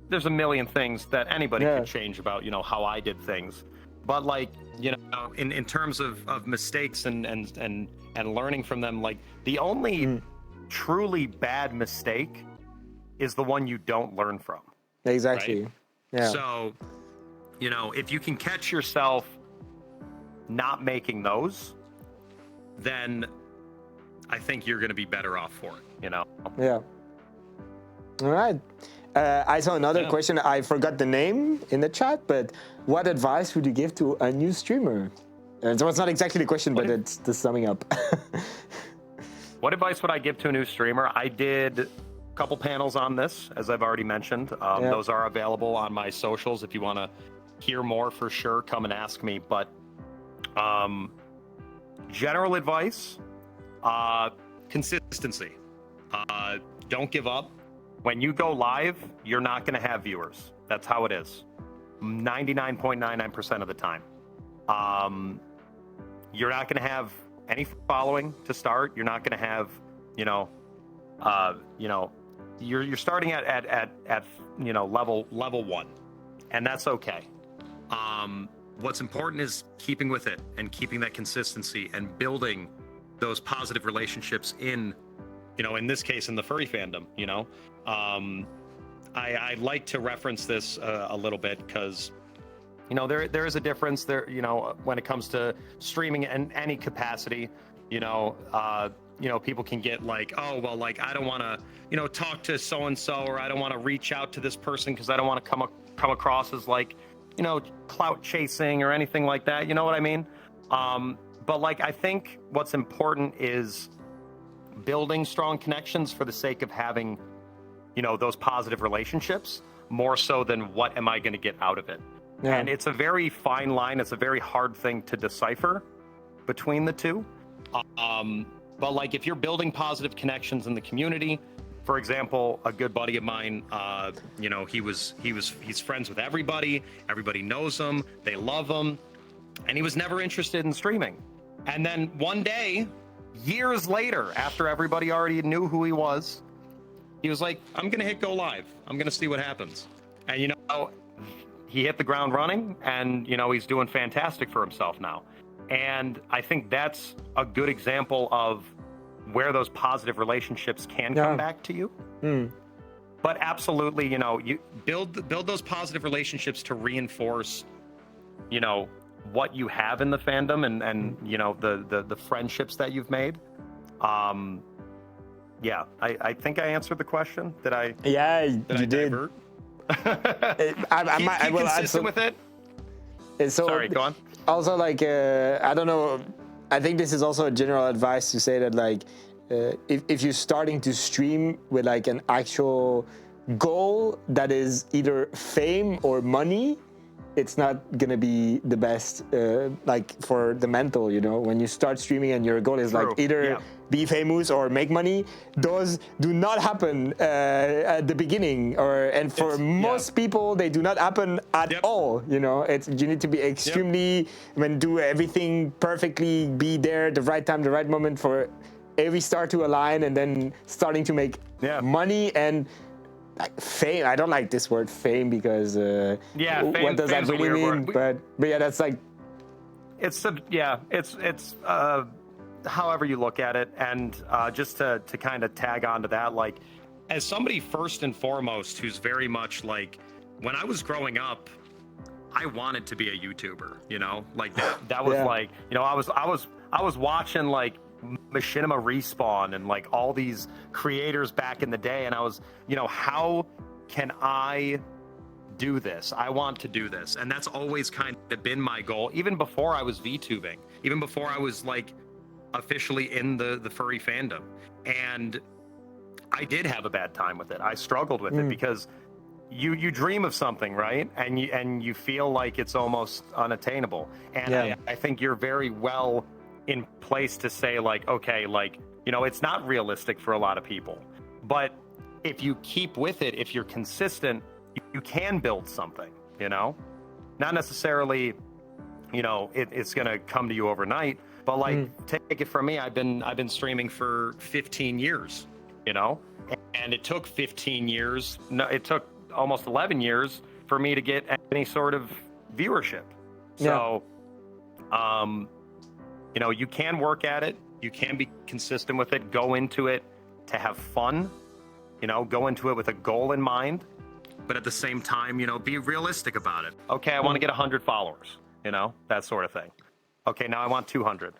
there's a million things that anybody could change about, you know, how I did things. But like, you know, in terms of mistakes and learning from them, like the only truly bad mistake is the one you don't learn from. Exactly. Right? Yeah. So, you know, if you can catch yourself not making those, then I think you're going to be better off for it, you know? Yeah. All right. I saw another question. I forgot the name in the chat, but what advice would you give to a new streamer? And so it's not exactly the question, but it's the summing up. What advice would I give to a new streamer? I did a couple panels on this, as I've already mentioned. Those are available on my socials. If you want to hear more, for sure, come and ask me. But general advice, consistency. Don't give up. When you go live, you're not going to have viewers. That's how it is. 99.99% of the time. You're not going to have any following to start. You're not going to have, you're starting at level 1, and that's okay. What's important is keeping with it and keeping that consistency and building those positive relationships in this case, in the furry fandom. I like to reference this a little bit because, there is a difference there, when it comes to streaming in any capacity. People can get like, oh, well, like, I don't want to, talk to so-and-so, or I don't want to reach out to this person because I don't want to come across as like, clout chasing or anything like that. You know what I mean? But like, I think what's important is building strong connections for the sake of having, those positive relationships, more so than what am I going to get out of it. Yeah. And it's a very fine line. It's a very hard thing to decipher between the two. But like, if you're building positive connections in the community, for example, a good buddy of mine, he's friends with everybody. Everybody knows him. They love him. And he was never interested in streaming. And then one day, years later, after everybody already knew who he was like, I'm going to hit go live. I'm going to see what happens. And, he hit the ground running, and, he's doing fantastic for himself now. And I think that's a good example of where those positive relationships can come back to you. But absolutely, you build those positive relationships to reinforce, what you have in the fandom and the friendships that you've made. Yeah, I think I answered the question. Did I? Yeah, you did. Divert? Keep consistent with it. So, sorry, go on. Also, like, I don't know. I think this is also a general advice to say that, like, if you're starting to stream with like an actual goal that is either fame or money, it's not gonna be the best, like for the mental, you know. When you start streaming and your goal is like either be famous or make money, those do not happen at the beginning, and for most people, they do not happen at all. You know, you need to be extremely, do everything perfectly, be there at the right time, the right moment for every star to align, and then starting to make money and. Like fame, I don't like this word fame because fame, what does that really mean? But yeah, that's like it's however you look at it, and just to kind of tag on to that, like as somebody first and foremost who's very much like when I was growing up, I wanted to be a YouTuber, you know, like that was like, you know, I was watching like Machinima Respawn and like all these creators back in the day, and I was, you know, how can I do this? I want to do this, and that's always kind of been my goal, even before I was VTubing, even before I was like officially in the furry fandom. And I did have a bad time with it. I struggled with it because you dream of something, right? And you feel like it's almost unattainable. And I think you're very well in place to say like, okay, like, you know, it's not realistic for a lot of people, but if you keep with it, if you're consistent, you can build something, you know, not necessarily, you know, it's going to come to you overnight, but like, take it from me. I've been streaming for 15 years, you know, and it took 15 years. No, it took almost 11 years for me to get any sort of viewership. So, you know, you can work at it. You can be consistent with it. Go into it to have fun. You know, go into it with a goal in mind. But at the same time, you know, be realistic about it. Okay, I want to get 100 followers. You know, that sort of thing. Okay, now I want 200.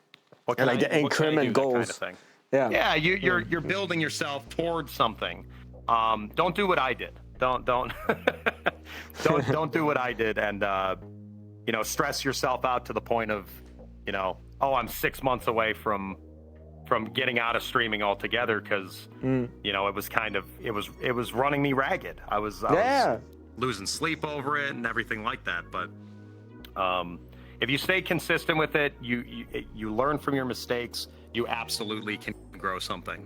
What can like the increment goals. Kind of thing. Yeah, you're building yourself towards something. Don't do what I did. Don't don't do what I did, and you know, stress yourself out to the point of, you know, oh, I'm 6 months away from getting out of streaming altogether because you know, it was kind of it was running me ragged. I was losing sleep over it and everything like that. But if you stay consistent with it, you learn from your mistakes. You absolutely can grow something.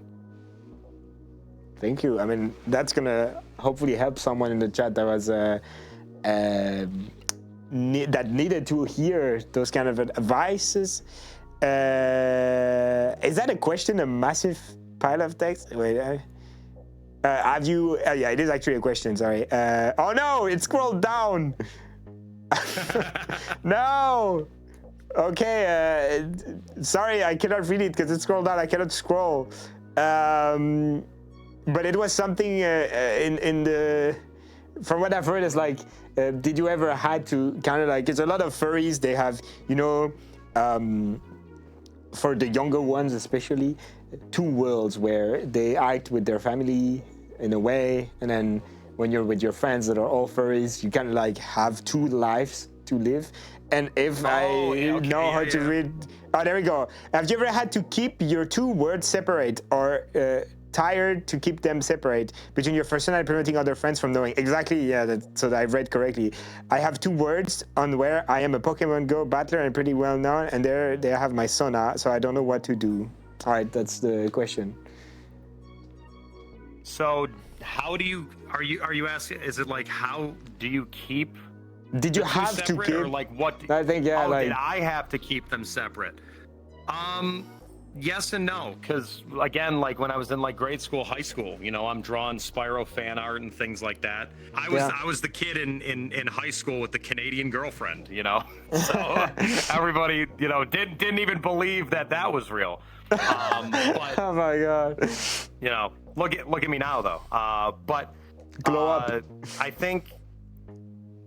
Thank you. I mean, that's gonna hopefully help someone in the chat that was that needed to hear those kind of advices. Is that a question? A massive pile of text? Wait, have you? Yeah, it is actually a question. Sorry. Oh no, it scrolled down. No. Okay. Sorry, I cannot read it because it scrolled down. I cannot scroll. But it was something in the. From what I've heard, it's like, did you ever had to kind of like? It's a lot of furries. They have, you know, for the younger ones especially, two worlds where they act with their family in a way, and then when you're with your friends that are all furries, you kind of like have two lives to live. And if know how to read, there we go. Have you ever had to keep your two words separate, or tired to keep them separate between your personality, preventing other friends from knowing? Exactly, yeah, so that I read correctly. I have two words on where I am a Pokemon Go battler and pretty well known, and there they have my Sona, so I don't know what to do. All right, that's the question. So how do you, are you asking, is it like, how do you keep? Did you have to keep? Or like what? I think, yeah, like. Did I have to keep them separate? Yes and no, because again, like when I was in like grade school, high school, you know, I'm drawing Spyro fan art and things like that. I was the kid in high school with the Canadian girlfriend, you know. So everybody, you know, didn't even believe that was real. But, oh my god. You know, look at me now though. But glow up. I think,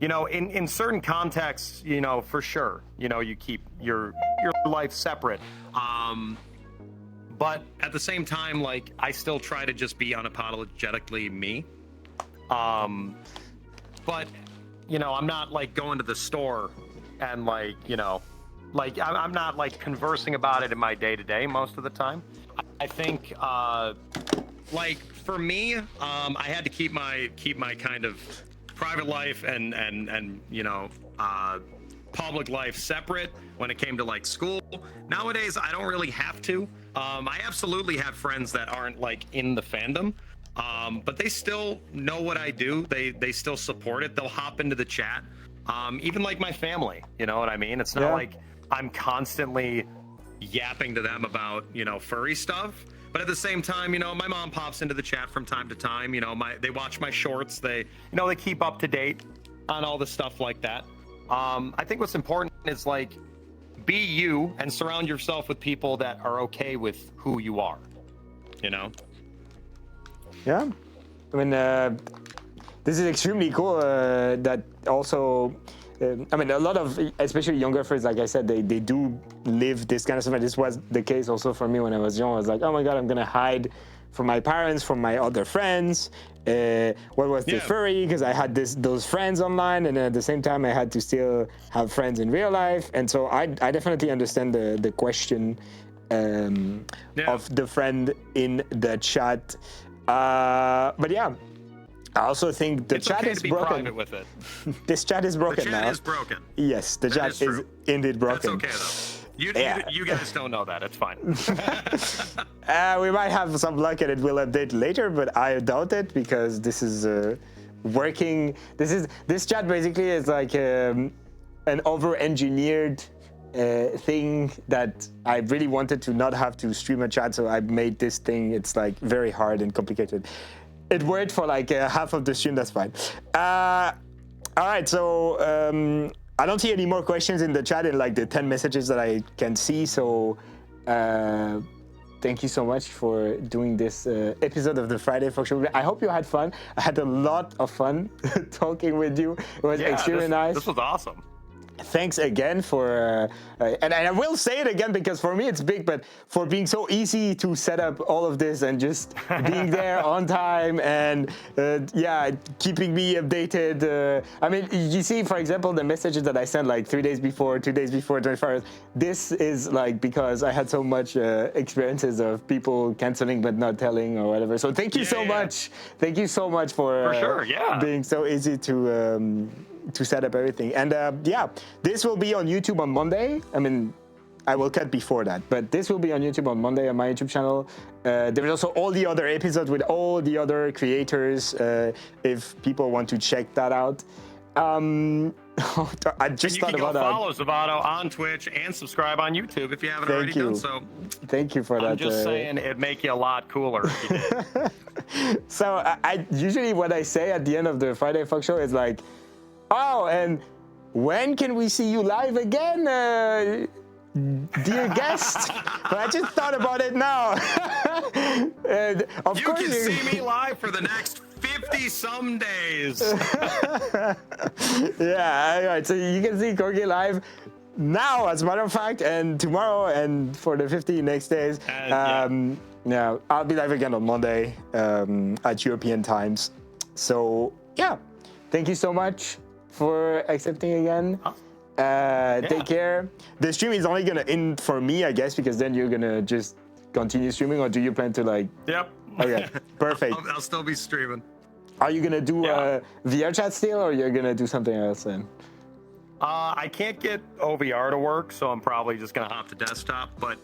you know, in certain contexts, you know, for sure, you know, you keep your life separate. But at the same time, like, I still try to just be unapologetically me. But, you know, I'm not like going to the store and like, you know, like I'm not like conversing about it in my day to day most of the time. I think, like for me, I had to keep my kind of private life and you know, public life separate when it came to like school. Nowadays, I don't really have to. I absolutely have friends that aren't like in the fandom, but they still know what I do. They still support it. They'll hop into the chat. Even like my family, you know what I mean? It's not like I'm constantly yapping to them about, you know, furry stuff. But at the same time, you know, my mom pops into the chat from time to time. You know, they watch my shorts. They, you know, they keep up to date on all the stuff like that. I think what's important is like, be you and surround yourself with people that are okay with who you are, you know? Yeah. I mean, this is extremely cool that also, I mean, a lot of, especially younger friends, like I said, they do live this kind of stuff. And this was the case also for me when I was young. I was like, oh my God, I'm going to hide from my parents, from my other friends. What was the furry? Because I had those friends online, and at the same time, I had to still have friends in real life. And so I definitely understand the question of the friend in the chat. But yeah, I also think the chat is broken. With it. This chat is broken now. The chat is broken. Yes, the chat is indeed broken. That's okay though. You guys don't know that. It's fine. We might have some luck and it will update later, but I doubt it because this is working. This chat basically is like an over-engineered thing that I really wanted to not have to stream a chat, so I made this thing. It's like very hard and complicated. It worked for like half of the stream. That's fine. All right, so. I don't see any more questions in the chat in like the 10 messages that I can see. So thank you so much for doing this episode of the Friday Folk Show. I hope you had fun. I had a lot of fun talking with you. It was extremely nice. This was awesome. Thanks again for, and I will say it again because for me it's big, but for being so easy to set up all of this and just being there on time and keeping me updated. I mean, you see, for example, the messages that I sent like 3 days before, 2 days before, 24 hours. This is like because I had so much experiences of people canceling but not telling or whatever. So thank you so much. Thank you so much for being so easy to set up everything. And this will be on YouTube on Monday. I mean, I will cut before that, but this will be on YouTube on Monday on my YouTube channel. There's also all the other episodes with all the other creators if people want to check that out. I just thought about that. Follow Zavato on Twitch and subscribe on YouTube if you haven't already done so. Thank you for that. I'm just saying it'd make you a lot cooler if you did. So I usually what I say at the end of the Friday Folk Show is like, oh, and when can we see you live again, dear guest? But I just thought about it now. And of course you can see me live for the next 50-some days. Yeah, all right. So you can see Corgi live now, as a matter of fact, and tomorrow, and for the 50 next days. Yeah, I'll be live again on Monday at European times. So yeah, thank you so much for accepting again. Take care. The stream is only gonna end for me, I guess, because then you're gonna just continue streaming, or do you plan to like? Yep. Okay, perfect. I'll still be streaming. Are you gonna do VR chat still, or you're gonna do something else then? I can't get OVR to work, so I'm probably just gonna hop to desktop. But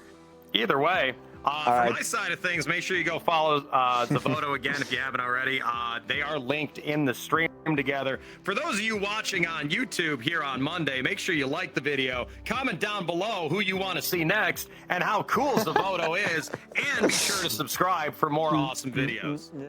either way, from my side of things, make sure you go follow Zavoto again if you haven't already. They are linked in the stream together. For those of you watching on YouTube here on Monday, make sure you like the video, comment down below who you want to see next and how cool Zavoto is, and be sure to subscribe for more awesome videos. Yeah.